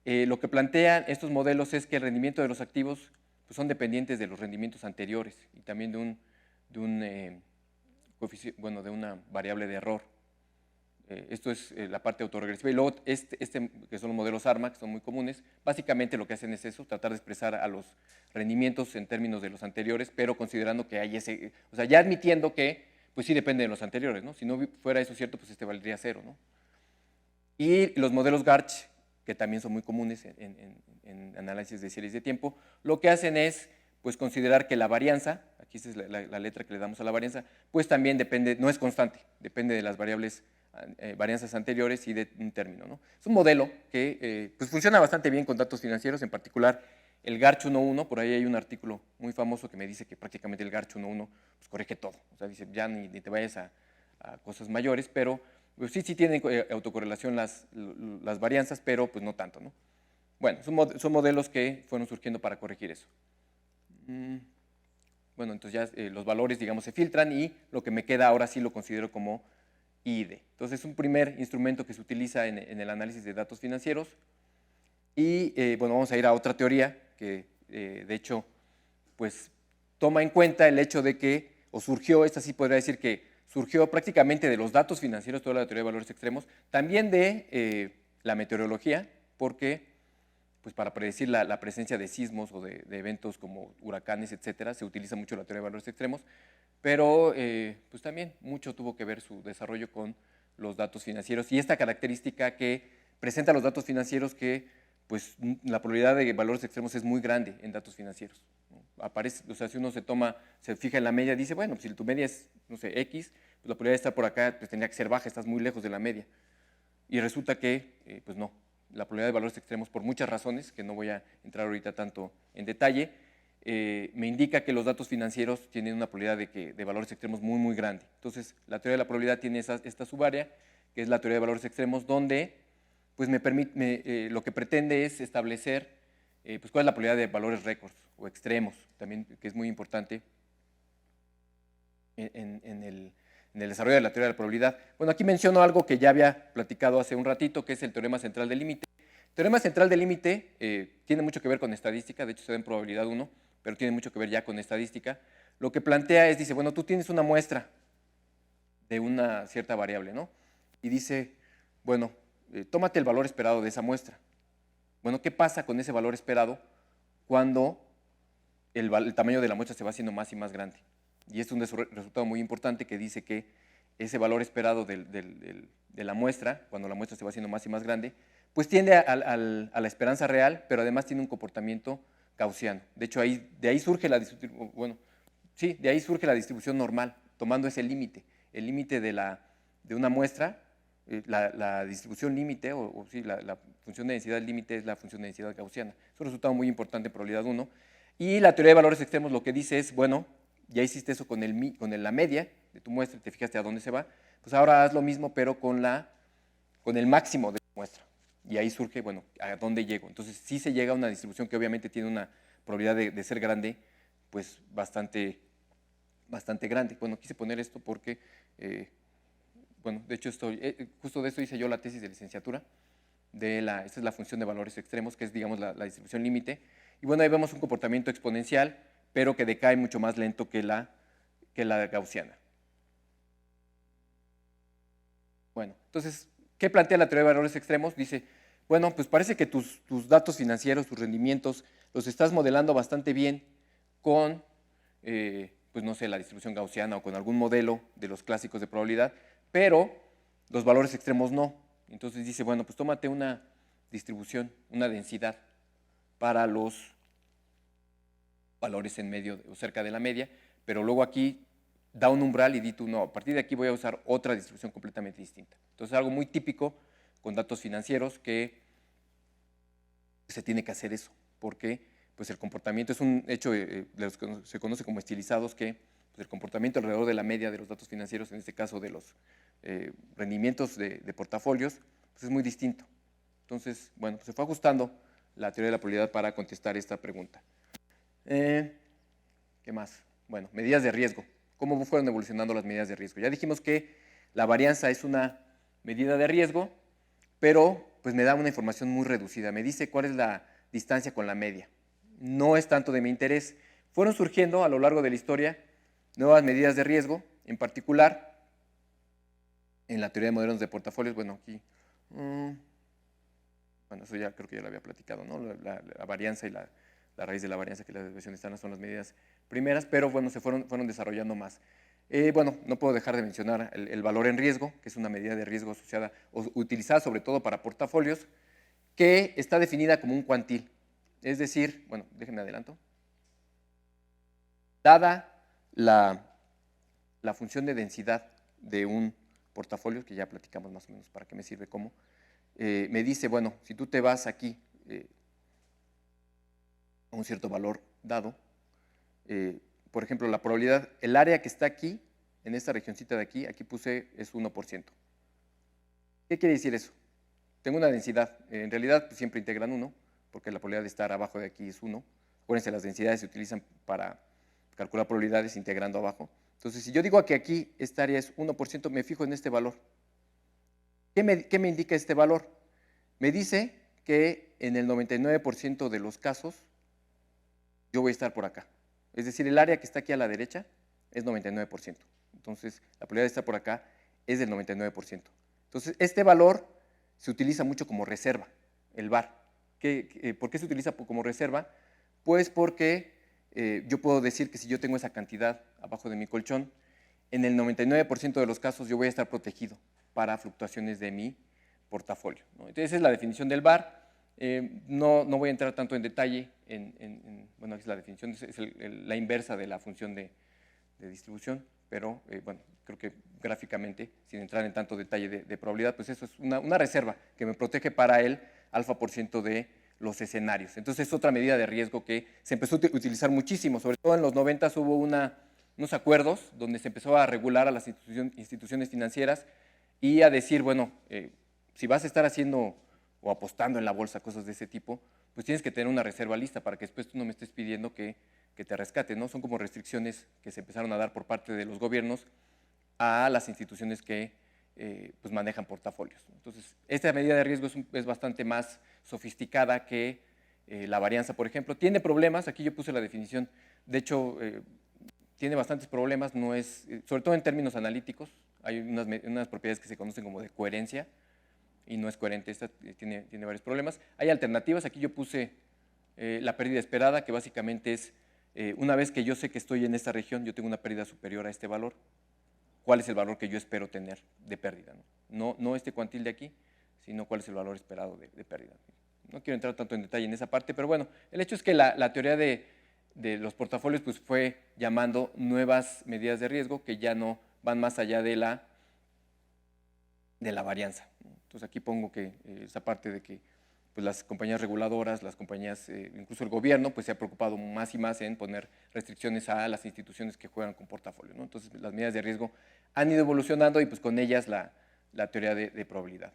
Lo que plantean estos modelos es que el rendimiento de los activos pues, son dependientes de los rendimientos anteriores y también de una variable de error. esto es la parte autorregresiva. Y luego que son los modelos ARMA, que son muy comunes, básicamente lo que hacen es eso, tratar de expresar a los rendimientos en términos de los anteriores, pero considerando que hay ese, o sea, ya admitiendo que, pues sí depende de los anteriores, ¿no? Si no fuera eso cierto, pues valdría 0, ¿no? Y los modelos Garch, que también son muy comunes en análisis de series de tiempo, lo que hacen es, pues, considerar que la varianza, aquí esta es la letra que le damos a la varianza, pues también depende, no es constante, depende de las variables varianzas anteriores y de un término, ¿no? Es un modelo que pues funciona bastante bien con datos financieros, en particular el Garch 1.1, por ahí hay un artículo muy famoso que me dice que prácticamente el Garch 1.1 pues corrige todo, o sea, dice ya ni te vayas a cosas mayores, pero pues sí tienen autocorrelación las varianzas, pero pues no tanto, ¿no? Bueno, son modelos que fueron surgiendo para corregir eso. Bueno, entonces ya los valores, digamos, se filtran y lo que me queda ahora sí lo considero como IID. Entonces es un primer instrumento que se utiliza en el análisis de datos financieros. Y bueno, vamos a ir a otra teoría que de hecho pues toma en cuenta el hecho de que, o surgió, esta sí podría decir que surgió prácticamente de los datos financieros, toda la teoría de valores extremos, también de la meteorología, porque pues para predecir la presencia de sismos o de eventos como huracanes, etcétera, se utiliza mucho la teoría de valores extremos, pero pues también mucho tuvo que ver su desarrollo con los datos financieros y esta característica que presenta los datos financieros que pues la probabilidad de valores extremos es muy grande en datos financieros, ¿no? Aparece, o sea, si uno se fija en la media, dice, bueno, si tu media es, no sé, X, pues la probabilidad de estar por acá pues tendría que ser baja, estás muy lejos de la media. Y resulta que, pues no, la probabilidad de valores extremos, por muchas razones, que no voy a entrar ahorita tanto en detalle, me indica que los datos financieros tienen una probabilidad de valores extremos muy, muy grande. Entonces, la teoría de la probabilidad tiene esta subárea, que es la teoría de valores extremos, donde pues lo que pretende es establecer pues cuál es la probabilidad de valores récords o extremos, también, que es muy importante en el desarrollo de la teoría de la probabilidad. Bueno, aquí menciono algo que ya había platicado hace un ratito, que es el teorema central del límite. El teorema central del límite tiene mucho que ver con estadística, de hecho se da en probabilidad 1, pero tiene mucho que ver ya con estadística. Lo que plantea es, dice, bueno, tú tienes una muestra de una cierta variable, ¿no? Y dice, bueno, tómate el valor esperado de esa muestra. Bueno, ¿qué pasa con ese valor esperado cuando el tamaño de la muestra se va haciendo más y más grande? Y es un resultado muy importante que dice que ese valor esperado de la muestra, cuando la muestra se va haciendo más y más grande, pues tiende a la esperanza real, pero además tiene un comportamiento gaussiano. De hecho, de ahí surge la distribución, bueno, sí, de ahí surge la distribución normal, tomando ese límite. El límite de una muestra, la distribución límite, o sí, la función de densidad límite es la función de densidad gaussiana. Es un resultado muy importante en probabilidad 1. Y la teoría de valores extremos lo que dice es, bueno, ya hiciste eso con la media de tu muestra, te fijaste a dónde se va, pues ahora haz lo mismo, pero con el máximo de tu muestra. Y ahí surge, bueno, a dónde llego. Entonces sí se llega a una distribución que obviamente tiene una probabilidad de ser grande, pues bastante grande. Bueno, quise poner esto porque, bueno, de hecho justo de esto hice yo la tesis de licenciatura, esta es la función de valores extremos, que es, digamos, la distribución límite. Y bueno, ahí vemos un comportamiento exponencial, pero que decae mucho más lento que la gaussiana. Bueno, entonces, ¿qué plantea la teoría de valores extremos? Dice, bueno, pues parece que tus datos financieros, tus rendimientos, los estás modelando bastante bien con, pues no sé, la distribución gaussiana o con algún modelo de los clásicos de probabilidad, pero los valores extremos no. Entonces dice, bueno, pues tómate una distribución, una densidad para los valores en medio o cerca de la media, pero luego aquí da un umbral y di tú, no, a partir de aquí voy a usar otra distribución completamente distinta. Entonces, algo muy típico con datos financieros que se tiene que hacer eso, porque pues el comportamiento es un hecho de los que se conoce como estilizados, que pues, el comportamiento alrededor de la media de los datos financieros, en este caso de los rendimientos de portafolios, pues es muy distinto. Entonces, bueno, pues se fue ajustando la teoría de la probabilidad para contestar esta pregunta. ¿Qué más? Bueno, medidas de riesgo. ¿Cómo fueron evolucionando las medidas de riesgo? Ya dijimos que la varianza es una medida de riesgo, pero pues me da una información muy reducida. Me dice cuál es la distancia con la media. No es tanto de mi interés. Fueron surgiendo a lo largo de la historia nuevas medidas de riesgo, en particular en la teoría de modelos de portafolios, bueno, aquí, bueno, eso ya creo que ya lo había platicado, ¿no? La varianza y la raíz de la varianza, que la desviación estándar son las medidas primeras, pero bueno, fueron desarrollando más. Bueno, no puedo dejar de mencionar el valor en riesgo, que es una medida de riesgo asociada o utilizada sobre todo para portafolios, que está definida como un cuantil. Es decir, bueno, déjenme adelanto. Dada la función de densidad de un portafolio, que ya platicamos más o menos para qué me sirve cómo, me dice, bueno, si tú te vas aquí a un cierto valor dado, por ejemplo, la probabilidad, el área que está aquí, en esta regioncita de aquí puse es 1%. ¿Qué quiere decir eso? Tengo una densidad, en realidad pues, siempre integran 1, porque la probabilidad de estar abajo de aquí es 1. Acuérdense, las densidades se utilizan para calcular probabilidades integrando abajo. Entonces, si yo digo que aquí esta área es 1%, me fijo en este valor. ¿Qué me indica este valor? Me dice que en el 99% de los casos yo voy a estar por acá. Es decir, el área que está aquí a la derecha es 99%. Entonces, la probabilidad de estar por acá es del 99%. Entonces, este valor se utiliza mucho como reserva, el VAR. ¿Por qué se utiliza como reserva? Pues porque yo puedo decir que si yo tengo esa cantidad abajo de mi colchón, en el 99% de los casos yo voy a estar protegido para fluctuaciones de mi portafolio, ¿no? Entonces, esa es la definición del VAR. No voy a entrar tanto en detalle bueno, aquí es la definición, es la inversa de la función de distribución, pero bueno, creo que gráficamente, sin entrar en tanto detalle de probabilidad, pues eso es una reserva que me protege para el alfa por ciento de los escenarios. Entonces es otra medida de riesgo que se empezó a utilizar muchísimo, sobre todo en los 90 hubo unos acuerdos donde se empezó a regular a las instituciones financieras y a decir, bueno, si vas a estar haciendo o apostando en la bolsa, cosas de ese tipo, pues tienes que tener una reserva lista para que después tú no me estés pidiendo que te rescate, ¿no? Son como restricciones que se empezaron a dar por parte de los gobiernos a las instituciones que pues manejan portafolios. Entonces, esta medida de riesgo es bastante más sofisticada que la varianza, por ejemplo. Tiene problemas, aquí yo puse la definición, de hecho, tiene bastantes problemas, no es, sobre todo en términos analíticos, hay unas propiedades que se conocen como de coherencia, y no es coherente, esta tiene varios problemas. Hay alternativas, aquí yo puse la pérdida esperada, que básicamente es, una vez que yo sé que estoy en esta región, yo tengo una pérdida superior a este valor, ¿cuál es el valor que yo espero tener de pérdida? No este cuantil de aquí, sino cuál es el valor esperado de pérdida. No quiero entrar tanto en detalle en esa parte, pero bueno, el hecho es que la teoría de los portafolios pues, fue llamando nuevas medidas de riesgo que ya no van más allá de la varianza. Entonces aquí pongo que esa parte de que pues, las compañías reguladoras, las compañías, incluso el gobierno, pues se ha preocupado más y más en poner restricciones a las instituciones que juegan con portafolio, ¿no? Entonces las medidas de riesgo han ido evolucionando y pues con ellas la teoría de probabilidad.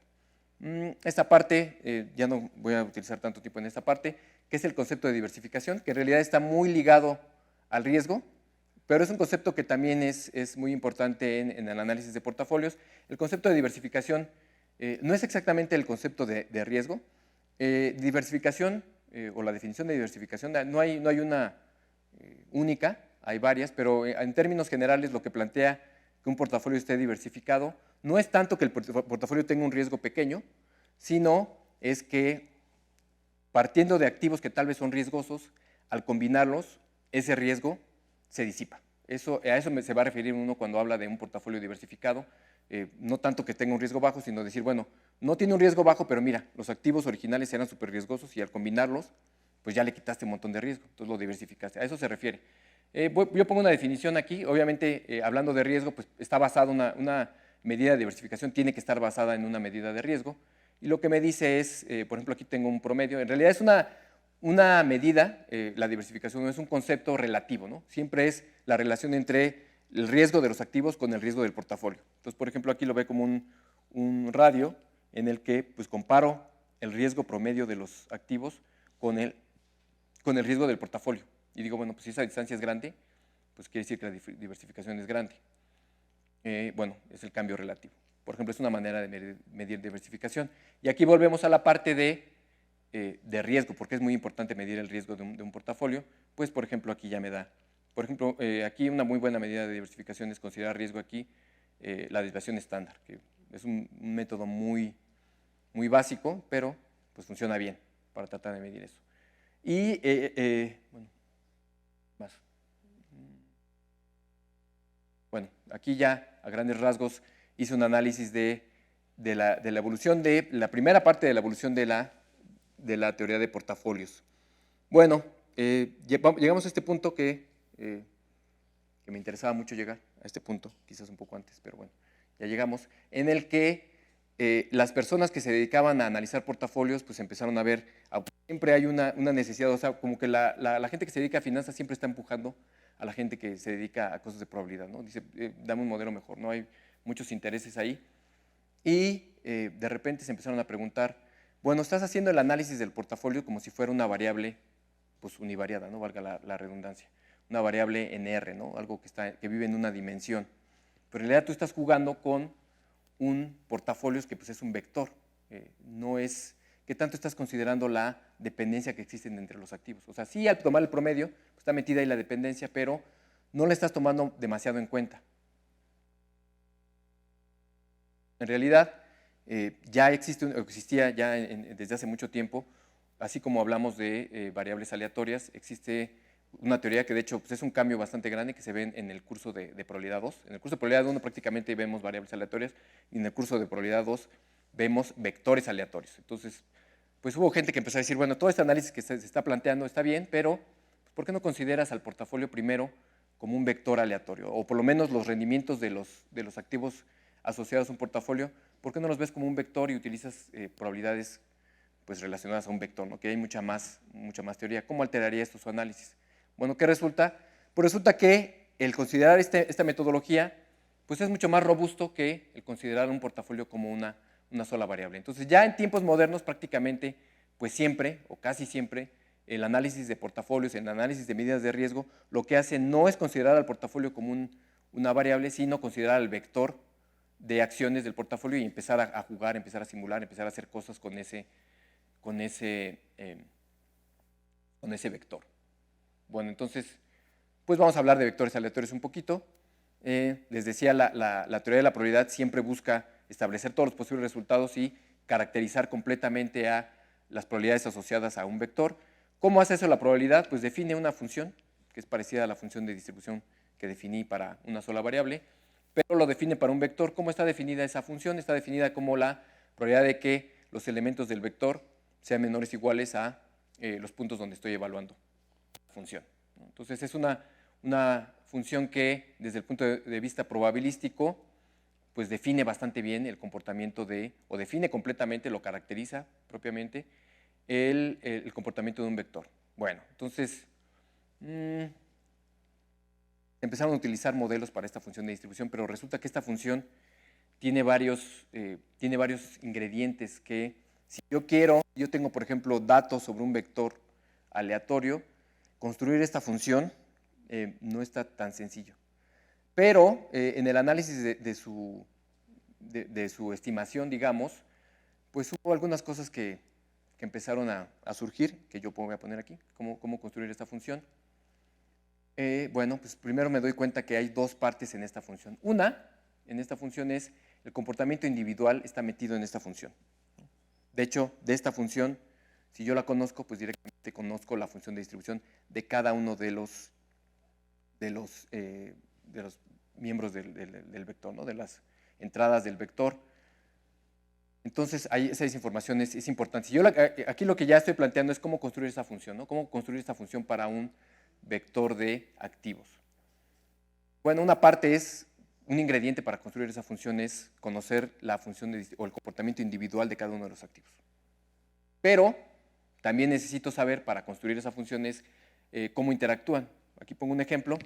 Esta parte, ya no voy a utilizar tanto tiempo en esta parte, que es el concepto de diversificación, que en realidad está muy ligado al riesgo, pero es un concepto que también es muy importante en el análisis de portafolios. El concepto de diversificación no es exactamente el concepto de riesgo. Diversificación, o la definición de diversificación, no hay una única, hay varias, pero en términos generales lo que plantea que un portafolio esté diversificado no es tanto que el portafolio tenga un riesgo pequeño, sino es que partiendo de activos que tal vez son riesgosos, al combinarlos, ese riesgo se disipa. A eso se va a referir uno cuando habla de un portafolio diversificado, no tanto que tenga un riesgo bajo, sino decir, bueno, no tiene un riesgo bajo, pero mira, los activos originales eran súper riesgosos y al combinarlos, pues ya le quitaste un montón de riesgo, entonces lo diversificaste. A eso se refiere. Yo pongo una definición aquí, obviamente hablando de riesgo, pues está basada una medida de diversificación, tiene que estar basada en una medida de riesgo, y lo que me dice es, por ejemplo, aquí tengo un promedio, en realidad es una medida, la diversificación no es un concepto relativo, ¿no? Siempre es la relación entre el riesgo de los activos con el riesgo del portafolio. Entonces, por ejemplo, aquí lo ve como un radio en el que pues, comparo el riesgo promedio de los activos con el riesgo del portafolio. Y digo, bueno, pues si esa distancia es grande, pues quiere decir que la diversificación es grande. Bueno, es el cambio relativo. Por ejemplo, es una manera de medir diversificación. Y aquí volvemos a la parte de riesgo, porque es muy importante medir el riesgo de un portafolio. Pues, por ejemplo, aquí ya me da. Por ejemplo, aquí una muy buena medida de diversificación es considerar riesgo aquí la desviación estándar, que es un método muy básico, pero pues funciona bien para tratar de medir eso. Y, bueno, más. Bueno, aquí ya a grandes rasgos hice un análisis de la evolución de la primera parte de la evolución de la teoría de portafolios. Bueno, llegamos a este punto que me interesaba mucho llegar, a este punto, quizás un poco antes, pero bueno, ya llegamos, en el que las personas que se dedicaban a analizar portafolios, pues empezaron a ver, siempre hay una necesidad, o sea, como que la gente que se dedica a finanzas siempre está empujando a la gente que se dedica a cosas de probabilidad, ¿no? Dice, dame un modelo mejor, ¿no? Hay muchos intereses ahí. Y de repente se empezaron a preguntar, bueno, estás haciendo el análisis del portafolio como si fuera una variable, pues univariada, ¿no? Valga la redundancia. Una variable en R, ¿no? Algo que vive en una dimensión. Pero en realidad tú estás jugando con un portafolio que pues, es un vector. No es, ¿qué tanto estás considerando la dependencia que existe entre los activos? O sea, sí, al tomar el promedio, pues, está metida ahí la dependencia, pero no la estás tomando demasiado en cuenta. En realidad, ya existía ya desde hace mucho tiempo, así como hablamos de variables aleatorias, existe una teoría que de hecho pues, es un cambio bastante grande que se ve en el curso de probabilidad 2. En el curso de probabilidad 1 prácticamente vemos variables aleatorias y en el curso de probabilidad 2 vemos vectores aleatorios. Entonces, pues hubo gente que empezó a decir, bueno, todo este análisis que se está planteando está bien, pero ¿por qué no consideras al portafolio primero como un vector aleatorio? O por lo menos los rendimientos de los activos asociados a un portafolio, ¿por qué no los ves como un vector y utilizas probabilidades pues, relacionadas a un vector, ¿no? Que hay mucha más teoría. ¿Cómo alteraría esto su análisis? Bueno, ¿qué resulta? Pues resulta que el considerar esta metodología pues es mucho más robusto que el considerar un portafolio como una sola variable. Entonces ya en tiempos modernos prácticamente pues siempre o casi siempre el análisis de portafolios, el análisis de medidas de riesgo, lo que hace no es considerar al portafolio como una variable, sino considerar al vector de acciones del portafolio y empezar a jugar, empezar a simular, empezar a hacer cosas con ese vector. Bueno, entonces, pues vamos a hablar de vectores aleatorios un poquito. Les decía, la teoría de la probabilidad siempre busca establecer todos los posibles resultados y caracterizar completamente a las probabilidades asociadas a un vector. ¿Cómo hace eso la probabilidad? Pues define una función que es parecida a la función de distribución que definí para una sola variable, pero lo define para un vector. ¿Cómo está definida esa función? Está definida como la probabilidad de que los elementos del vector sean menores o iguales a los puntos donde estoy evaluando la función. Entonces es una función que desde el punto de vista probabilístico pues define bastante bien el comportamiento o define completamente, lo caracteriza propiamente el comportamiento de un vector. Bueno, entonces empezaron a utilizar modelos para esta función de distribución, pero resulta que esta función tiene varios ingredientes que si yo tengo por ejemplo datos sobre un vector aleatorio, construir esta función no está tan sencillo. Pero en el análisis de su estimación, digamos, pues hubo algunas cosas que empezaron a surgir, que yo voy a poner aquí, cómo construir esta función. Bueno, pues primero me doy cuenta que hay dos partes en esta función. Una, en esta función es el comportamiento individual está metido en esta función. De hecho, de esta función, si yo la conozco, pues directamente conozco la función de distribución de cada uno de los miembros del vector, ¿no? De las entradas del vector. Entonces, esa información es importante. Aquí lo que ya estoy planteando es cómo construir esa función, ¿no? Cómo construir esta función para un vector de activos. Bueno, una parte es, un ingrediente para construir esa función es conocer la función o el comportamiento individual de cada uno de los activos. Pero también necesito saber para construir esa función cómo interactúan. Aquí pongo un ejemplo.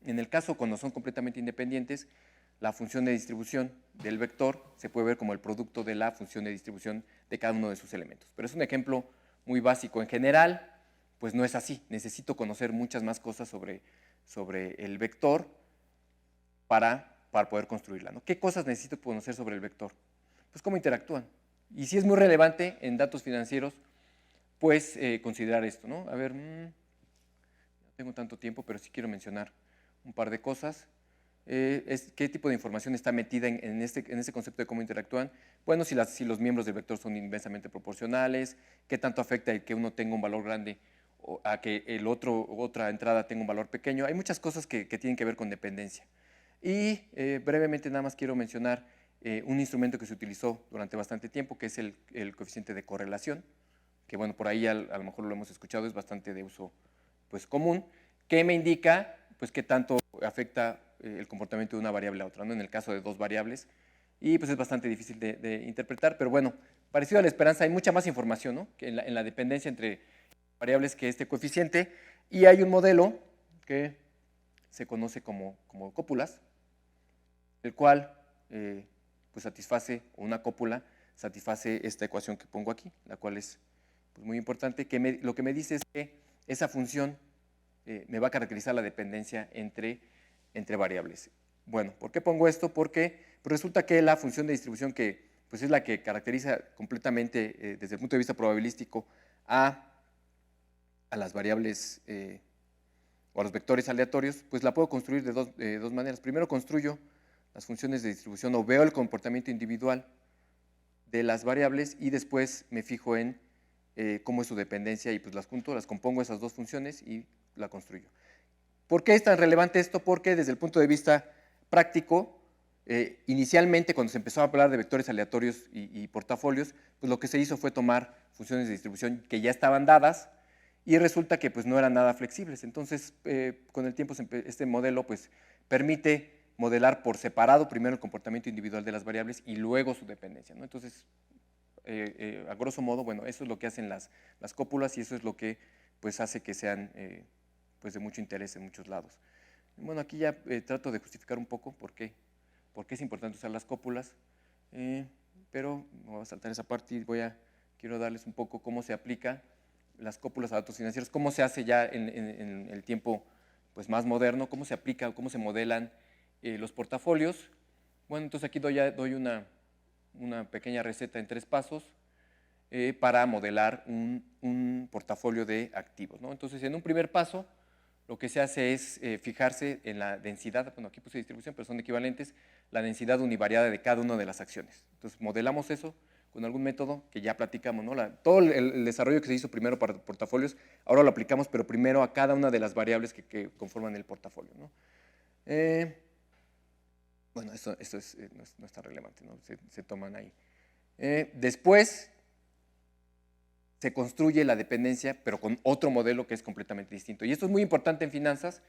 En el caso cuando son completamente independientes, la función de distribución del vector se puede ver como el producto de la función de distribución de cada uno de sus elementos. Pero es un ejemplo muy básico. En general, pues no es así. Necesito conocer muchas más cosas sobre el vector para poder construirla, ¿no? ¿Qué cosas necesito conocer sobre el vector? Pues cómo interactúan. Y si es muy relevante en datos financieros, pues considerar esto, ¿no? A ver, no tengo tanto tiempo, pero sí quiero mencionar un par de cosas. ¿Qué tipo de información está metida en este concepto de cómo interactúan? Bueno, si los miembros del vector son inversamente proporcionales, qué tanto afecta el que uno tenga un valor grande a que otra entrada tenga un valor pequeño. Hay muchas cosas que tienen que ver con dependencia. Y brevemente nada más quiero mencionar un instrumento que se utilizó durante bastante tiempo, que es el coeficiente de correlación, que bueno, por ahí a lo mejor lo hemos escuchado, es bastante de uso pues, común, que me indica pues, qué tanto afecta el comportamiento de una variable a otra, ¿no? En el caso de dos variables, y pues es bastante difícil de interpretar, pero bueno, parecido a la esperanza, hay mucha más información, ¿no? Que en la dependencia entre variables que este coeficiente, y hay un modelo que se conoce como cópulas, el cual pues satisface, o una cópula satisface esta ecuación que pongo aquí, la cual es pues, muy importante, que lo que me dice es que esa función me va a caracterizar la dependencia entre variables. Bueno, ¿por qué pongo esto? Porque pues resulta que la función de distribución que pues es la que caracteriza completamente desde el punto de vista probabilístico a las variables o a los vectores aleatorios, pues la puedo construir de dos maneras. Primero construyo las funciones de distribución o veo el comportamiento individual de las variables y después me fijo en cómo es su dependencia y pues las junto, las compongo esas dos funciones y la construyo. ¿Por qué es tan relevante esto? Porque desde el punto de vista práctico, inicialmente cuando se empezó a hablar de vectores aleatorios y portafolios, pues lo que se hizo fue tomar funciones de distribución que ya estaban dadas y resulta que pues no eran nada flexibles. Entonces, con el tiempo este modelo pues permite modelar por separado primero el comportamiento individual de las variables y luego su dependencia, ¿no? Entonces, a grosso modo, bueno, eso es lo que hacen las cópulas y eso es lo que pues hace que sean pues de mucho interés en muchos lados. Bueno, aquí ya trato de justificar un poco por qué es importante usar las cópulas, pero me voy a saltar esa parte y quiero darles un poco cómo se aplica las cópulas a datos financieros, cómo se hace ya en el tiempo pues, más moderno, cómo se aplica, cómo se modelan los portafolios. Bueno, entonces aquí doy una pequeña receta en 3 pasos para modelar un portafolio de activos, ¿no? Entonces, en un primer paso, lo que se hace es fijarse en la densidad, bueno, aquí puse distribución, pero son equivalentes, la densidad univariada de cada una de las acciones. Entonces, modelamos eso con algún método que ya platicamos, ¿no? Todo el desarrollo que se hizo primero para portafolios, ahora lo aplicamos, pero primero a cada una de las variables que conforman el portafolio, ¿no? Bueno, esto no es tan relevante, ¿no? Se toman ahí. Después se construye la dependencia, pero con otro modelo que es completamente distinto. Y esto es muy importante en finanzas,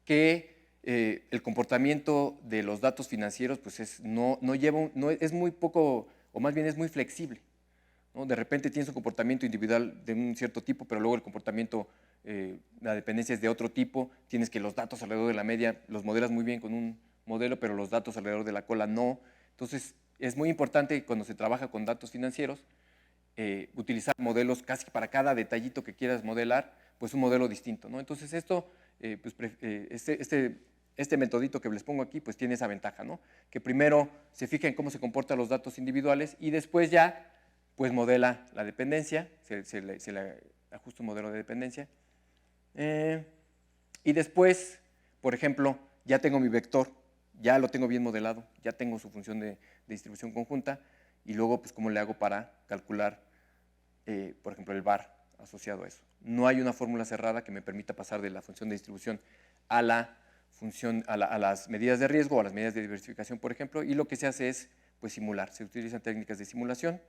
que el comportamiento de los datos financieros pues es muy poco, o más bien es muy flexible, ¿no? De repente tienes un comportamiento individual de un cierto tipo, pero luego el comportamiento, la dependencia es de otro tipo, tienes que los datos alrededor de la media los modelas muy bien con un modelo, pero los datos alrededor de la cola no. Entonces, es muy importante cuando se trabaja con datos financieros, utilizar modelos casi para cada detallito que quieras modelar, pues un modelo distinto, ¿no? Entonces esto, pues, este metodito que les pongo aquí, pues tiene esa ventaja, ¿no? Que primero se fija en cómo se comportan los datos individuales y después ya, pues modela la dependencia, se le ajusta un modelo de dependencia. Y después, por ejemplo, ya tengo mi vector, ya lo tengo bien modelado, ya tengo su función de distribución conjunta, y luego, pues, ¿cómo le hago para calcular, por ejemplo, el VAR asociado a eso? No hay una fórmula cerrada que me permita pasar de la función de distribución a la función, a las medidas de riesgo o a las medidas de diversificación, por ejemplo, y lo que se hace es, pues, simular. Se utilizan técnicas de simulación.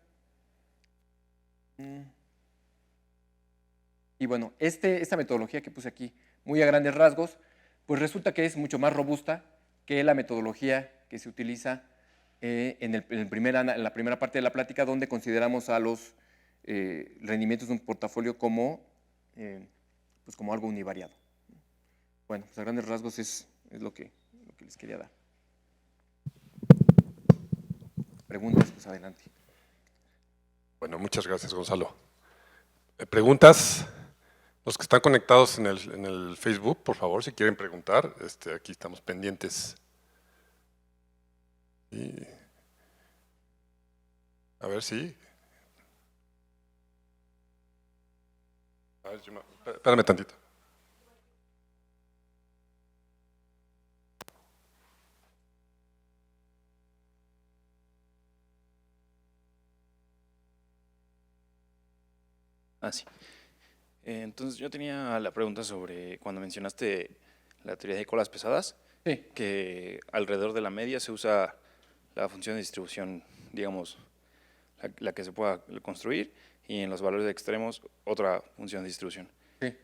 Y bueno, esta metodología que puse aquí, muy a grandes rasgos, pues resulta que es mucho más robusta que la metodología que se utiliza en la primera parte de la plática, donde consideramos a los rendimientos de un portafolio como algo univariado. Bueno, pues a grandes rasgos es lo que les quería dar. Preguntas, pues adelante. Bueno, muchas gracias, Gonzalo. ¿Preguntas? Los que están conectados en el Facebook, por favor, si quieren preguntar, aquí estamos pendientes. A ver si. A ver, espérame tantito. Ah, sí. Entonces yo tenía la pregunta sobre cuando mencionaste la teoría de colas pesadas, Sí, que alrededor de la media se usa la función de distribución, digamos, la que se pueda construir, y en los valores extremos otra función de distribución. sí.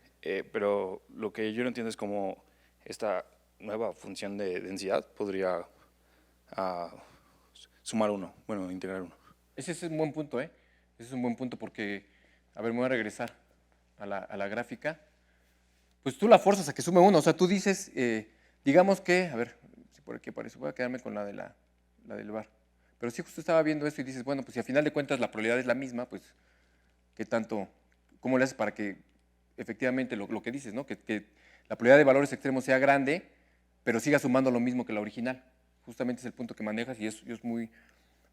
Pero lo que yo no entiendo es cómo esta nueva función de densidad podría ah, sumar uno, bueno, integrar uno. Ese es un buen punto, ¿eh? Ese es un buen punto porque, a ver, me voy a regresar a la gráfica. Pues tú la forzas a que sume uno, o sea, tú dices, digamos que, a ver, si por aquí aparece, voy a quedarme con la de la del bar. Pero sí, justo estaba viendo eso y dices, bueno, pues si a final de cuentas la probabilidad es la misma, pues, ¿qué tanto, cómo le haces para que efectivamente lo que dices, ¿no? Que la probabilidad de valores extremos sea grande, pero siga sumando lo mismo que la original. Justamente es el punto que manejas y es muy,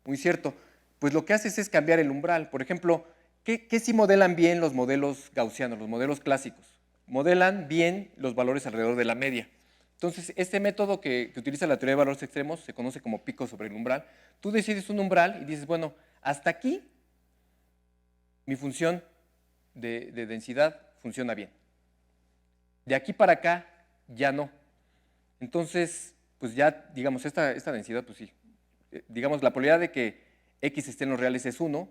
muy cierto. Pues lo que haces es cambiar el umbral. Por ejemplo, ¿qué sí modelan bien los modelos gaussianos, los modelos clásicos? Modelan bien los valores alrededor de la media. Entonces, este método que utiliza la teoría de valores extremos se conoce como pico sobre el umbral. Tú decides un umbral y dices, bueno, hasta aquí mi función de densidad funciona bien. De aquí para acá ya no. Entonces, pues ya, digamos, esta densidad, pues sí. Digamos, la probabilidad de que x esté en los reales es 1,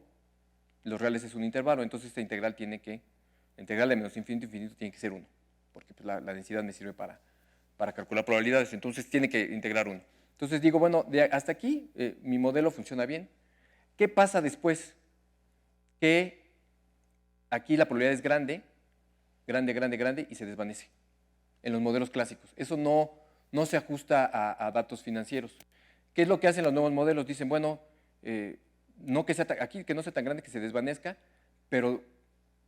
los reales es un intervalo, entonces esta integral tiene que, la integral de menos infinito a infinito tiene que ser 1, porque pues, la densidad me sirve para calcular probabilidades, entonces tiene que integrar 1. Entonces digo, bueno, hasta aquí mi modelo funciona bien. ¿Qué pasa después? Que aquí la probabilidad es grande, grande, grande, grande, y se desvanece en los modelos clásicos. Eso no se ajusta a datos financieros. ¿Qué es lo que hacen los nuevos modelos? Dicen, bueno, no que sea aquí que no sea tan grande que se desvanezca, pero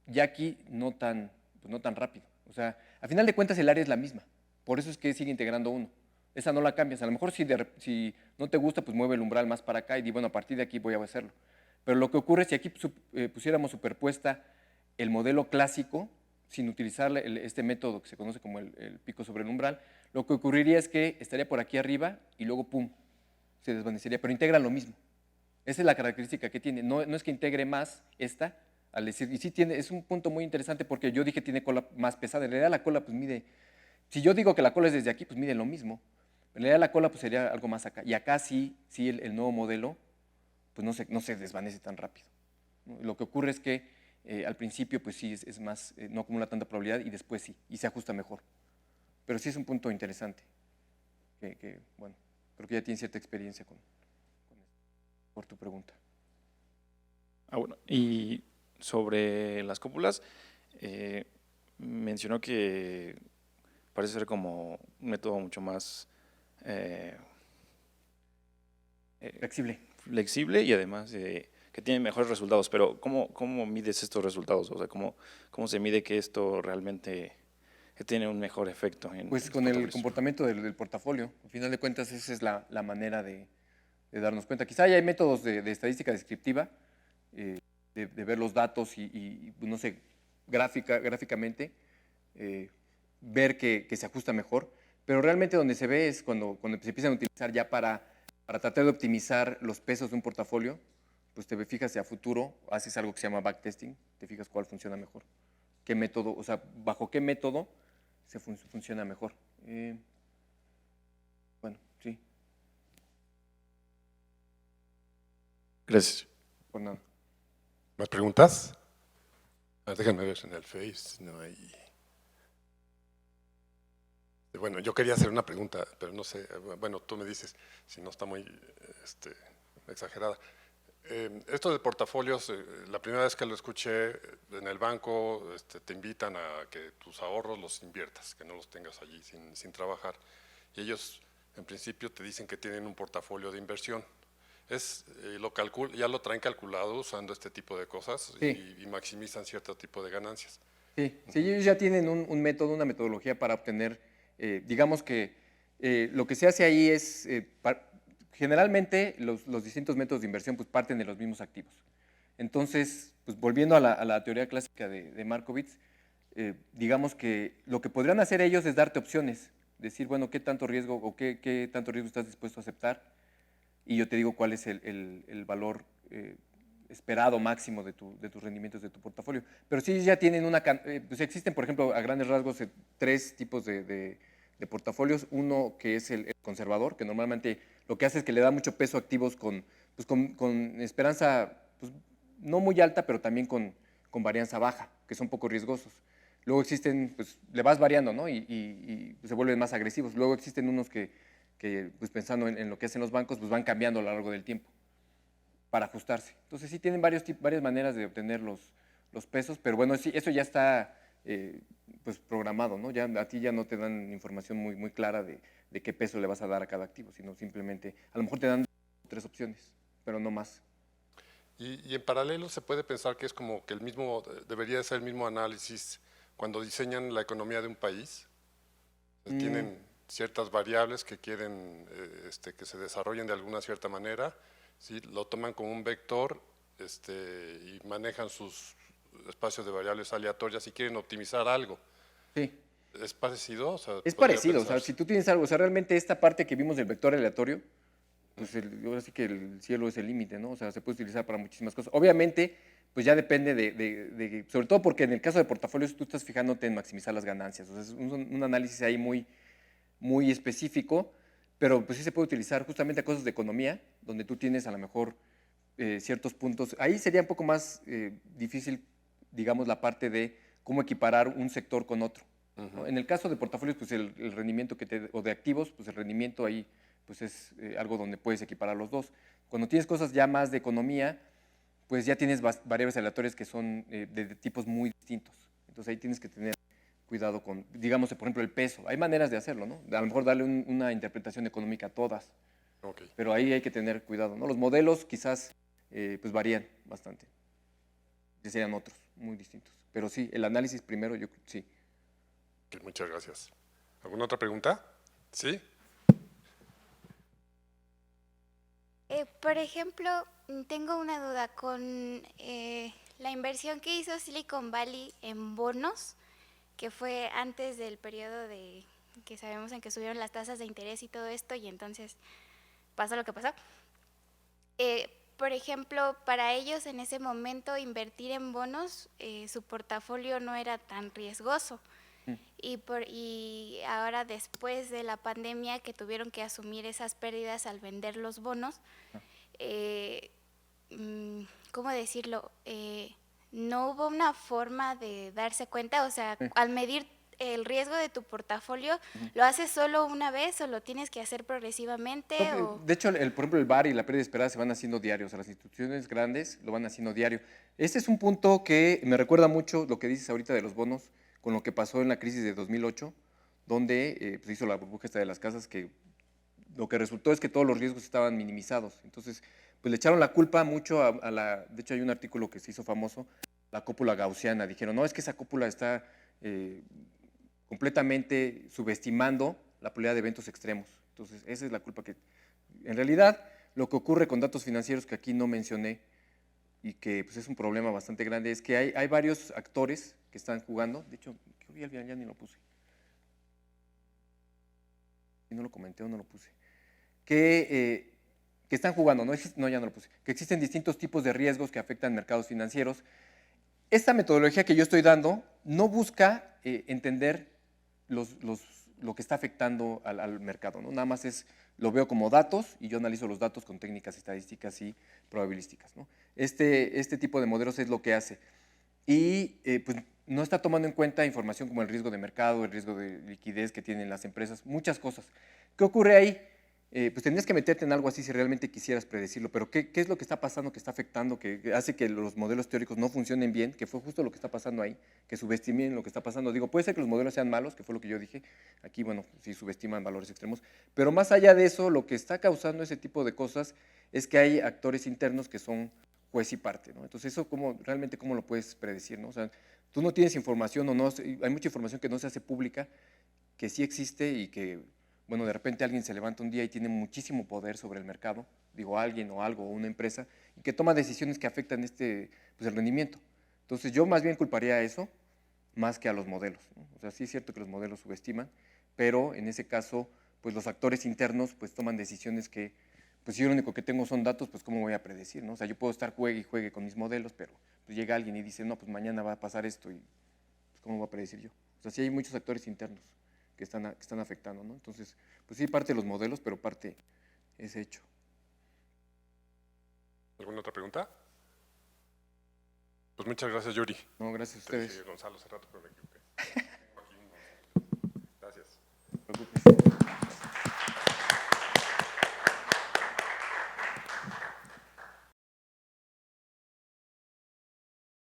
ya aquí pues no tan rápido. O sea, a final de cuentas el área es la misma. Por eso es que sigue integrando uno. Esa no la cambias. A lo mejor si no te gusta, pues mueve el umbral más para acá y di, bueno, a partir de aquí voy a hacerlo. Pero lo que ocurre es si aquí pusiéramos superpuesta el modelo clásico, sin utilizar este método que se conoce como el pico sobre el umbral, lo que ocurriría es que estaría por aquí arriba y luego, pum, se desvanecería, pero integra lo mismo. Esa es la característica que tiene. No es que integre más esta, al decir, y sí tiene, es un punto muy interesante porque yo dije tiene cola más pesada. En realidad la cola pues mide, si yo digo que la cola es desde aquí, pues mide lo mismo. En realidad la cola pues sería algo más acá. Y acá sí el nuevo modelo pues no se desvanece tan rápido, ¿no? Lo que ocurre es que al principio pues sí es más, no acumula tanta probabilidad y después sí, y se ajusta mejor. Pero sí es un punto interesante, bueno, creo que ya tienes cierta experiencia con esto, por tu pregunta. Ah, bueno, y sobre las cópulas, mencionó que parece ser como un método mucho más eh, Flexible. flexible y además que tiene mejores resultados. Pero ¿cómo mides estos resultados? O sea, ¿cómo se mide que esto realmente tiene un mejor efecto en Pues los con el portafolios? comportamiento del portafolio. Al final de cuentas, esa es la manera de darnos cuenta. Quizá ya hay métodos de estadística descriptiva, de ver los datos y, no sé, gráficamente, ver que se ajusta mejor, pero realmente donde se ve es cuando se empiezan a utilizar ya para tratar de optimizar los pesos de un portafolio, pues te fijas a futuro, haces algo que se llama backtesting, te fijas cuál funciona mejor, qué método, o sea, bajo qué método funciona mejor. Bueno, sí, Gracias. por nada. ¿Más preguntas? Déjenme ver en el Face. No hay. Bueno, yo quería hacer una pregunta, pero no sé. Bueno, tú me dices si no está muy exagerada. Esto de portafolios, la primera vez que lo escuché en el banco, te invitan a que tus ahorros los inviertas, que no los tengas allí sin trabajar. Y ellos, en principio, te dicen que tienen un portafolio de inversión. Ya lo traen calculado usando este tipo de cosas Sí. y maximizan cierto tipo de ganancias. Sí, ellos ya tienen un método, una metodología para obtener, digamos que lo que se hace ahí es, generalmente los distintos métodos de inversión pues parten de los mismos activos. Entonces, pues volviendo a la teoría clásica de Markowitz, digamos que lo que podrían hacer ellos es darte opciones, decir, bueno, qué tanto riesgo o qué tanto riesgo estás dispuesto a aceptar y yo te digo cuál es el valor esperado máximo de tus rendimientos de tu portafolio. Pero sí ya tienen pues existen, por ejemplo, a grandes rasgos, tres tipos de portafolios. Uno que es el conservador, que normalmente lo que hace es que le da mucho peso a activos pues con esperanza pues, no muy alta, pero también con varianza baja, que son poco riesgosos. Luego existen, pues le vas variando, ¿no? Y se vuelven más agresivos. Luego existen unos que pues pensando en lo que hacen los bancos, pues van cambiando a lo largo del tiempo para ajustarse. Entonces sí tienen varias maneras de obtener los pesos, pero bueno, sí, eso ya está pues programado, ¿no? Ya, a ti ya no te dan información muy clara de qué peso le vas a dar a cada activo, sino simplemente, a lo mejor te dan 3 opciones, pero no más. Y en paralelo se puede pensar que es como que debería ser el mismo análisis cuando diseñan la economía de un país. Tienen ciertas variables que quieren que se desarrollen de alguna cierta manera, ¿sí? Lo toman como un vector y manejan sus espacios de variables aleatorias y quieren optimizar algo. Sí. ¿Es parecido? O sea, Es parecido, o sea, si tú tienes algo, o sea, realmente esta parte que vimos del vector aleatorio, pues ahora sí que el cielo es el límite, ¿no? O sea, se puede utilizar para muchísimas cosas. Obviamente, pues ya depende sobre todo porque en el caso de portafolios tú estás fijándote en maximizar las ganancias, o sea, es un análisis ahí muy específico, pero pues sí se puede utilizar justamente a cosas de economía, donde tú tienes a lo mejor ciertos puntos. Ahí sería un poco más difícil, digamos, la parte de cómo equiparar un sector con otro, ¿no? En el caso de portafolios, pues el rendimiento o de activos, pues el rendimiento ahí pues es algo donde puedes equiparar los dos. Cuando tienes cosas ya más de economía, pues ya tienes variables aleatorias que son de tipos muy distintos. Entonces ahí tienes que tener cuidado con, digamos, por ejemplo, el peso. Hay maneras de hacerlo, ¿no? A lo mejor darle una interpretación económica a todas, Okay. pero ahí hay que tener cuidado, ¿no? Los modelos quizás pues varían bastante, que sean otros, muy distintos. Pero sí, el análisis primero, sí. Okay, muchas gracias. ¿Alguna otra pregunta? ¿Sí? Por ejemplo, tengo una duda con la inversión que hizo Silicon Valley en bonos, que fue antes del periodo de que sabemos en que subieron las tasas de interés y todo esto, y entonces pasó lo que pasó. Por ejemplo, para ellos en ese momento invertir en bonos, su portafolio no era tan riesgoso. Y ahora después de la pandemia que tuvieron que asumir esas pérdidas al vender los bonos, ¿cómo decirlo? No hubo una forma de darse cuenta, o sea, al medir el riesgo de tu portafolio, ¿lo haces solo una vez o lo tienes que hacer progresivamente? No, de hecho, por ejemplo, el VaR y la pérdida esperada se van haciendo diarios, o sea, las instituciones grandes lo van haciendo diario. Este es un punto que me recuerda mucho lo que dices ahorita de los bonos, con lo que pasó en la crisis de 2008, donde pues hizo la burbuja esta de las casas, que lo que resultó es que todos los riesgos estaban minimizados. Entonces, pues le echaron la culpa mucho de hecho hay un artículo que se hizo famoso, la cópula gaussiana. Dijeron, no, es que esa cópula está completamente subestimando la probabilidad de eventos extremos. Entonces, esa es la culpa que, en realidad, lo que ocurre con datos financieros que aquí no mencioné y que pues, es un problema bastante grande, es que hay varios actores que están jugando. De hecho, creo que ya ni lo puse. Y no lo comenté o no lo puse. Que están jugando, no, ya no lo puse, que existen distintos tipos de riesgos que afectan mercados financieros. Esta metodología que yo estoy dando no busca entender lo que está afectando al mercado, ¿no? Nada más lo veo como datos y yo analizo los datos con técnicas estadísticas y probabilísticas, ¿no? Este tipo de modelos es lo que hace. Y pues no está tomando en cuenta información como el riesgo de mercado, el riesgo de liquidez que tienen las empresas, muchas cosas. ¿Qué ocurre ahí? Pues tendrías que meterte en algo así si realmente quisieras predecirlo, pero ¿qué es lo que está pasando, que está afectando, que hace que los modelos teóricos no funcionen bien? Que fue justo lo que está pasando ahí, que subestimen lo que está pasando. Digo, puede ser que los modelos sean malos, que fue lo que yo dije, aquí, bueno, sí subestiman valores extremos, pero más allá de eso, lo que está causando ese tipo de cosas es que hay actores internos que son juez y parte, ¿no? Entonces, eso realmente cómo lo puedes predecir, ¿no? O sea, tú no tienes información o no, hay mucha información que no se hace pública, que sí existe y que, bueno, de repente alguien se levanta un día y tiene muchísimo poder sobre el mercado, digo alguien o algo, o una empresa, y que toma decisiones que afectan pues el rendimiento. Entonces yo más bien culparía a eso más que a los modelos, ¿no? O sea, sí es cierto que los modelos subestiman, pero en ese caso, pues los actores internos pues toman decisiones que pues si yo lo único que tengo son datos, pues ¿cómo voy a predecir, no? O sea, yo puedo estar juegue y juegue con mis modelos, pero pues llega alguien y dice, no, pues mañana va a pasar esto y pues ¿cómo voy a predecir yo? O sea, sí hay muchos actores internos que están afectando, ¿no? Entonces, pues sí, parte de los modelos, pero parte es hecho. ¿Alguna otra pregunta? Pues muchas gracias, Yuri. No, gracias a Te dije ustedes. Gonzalo hace rato, pero me equivoqué.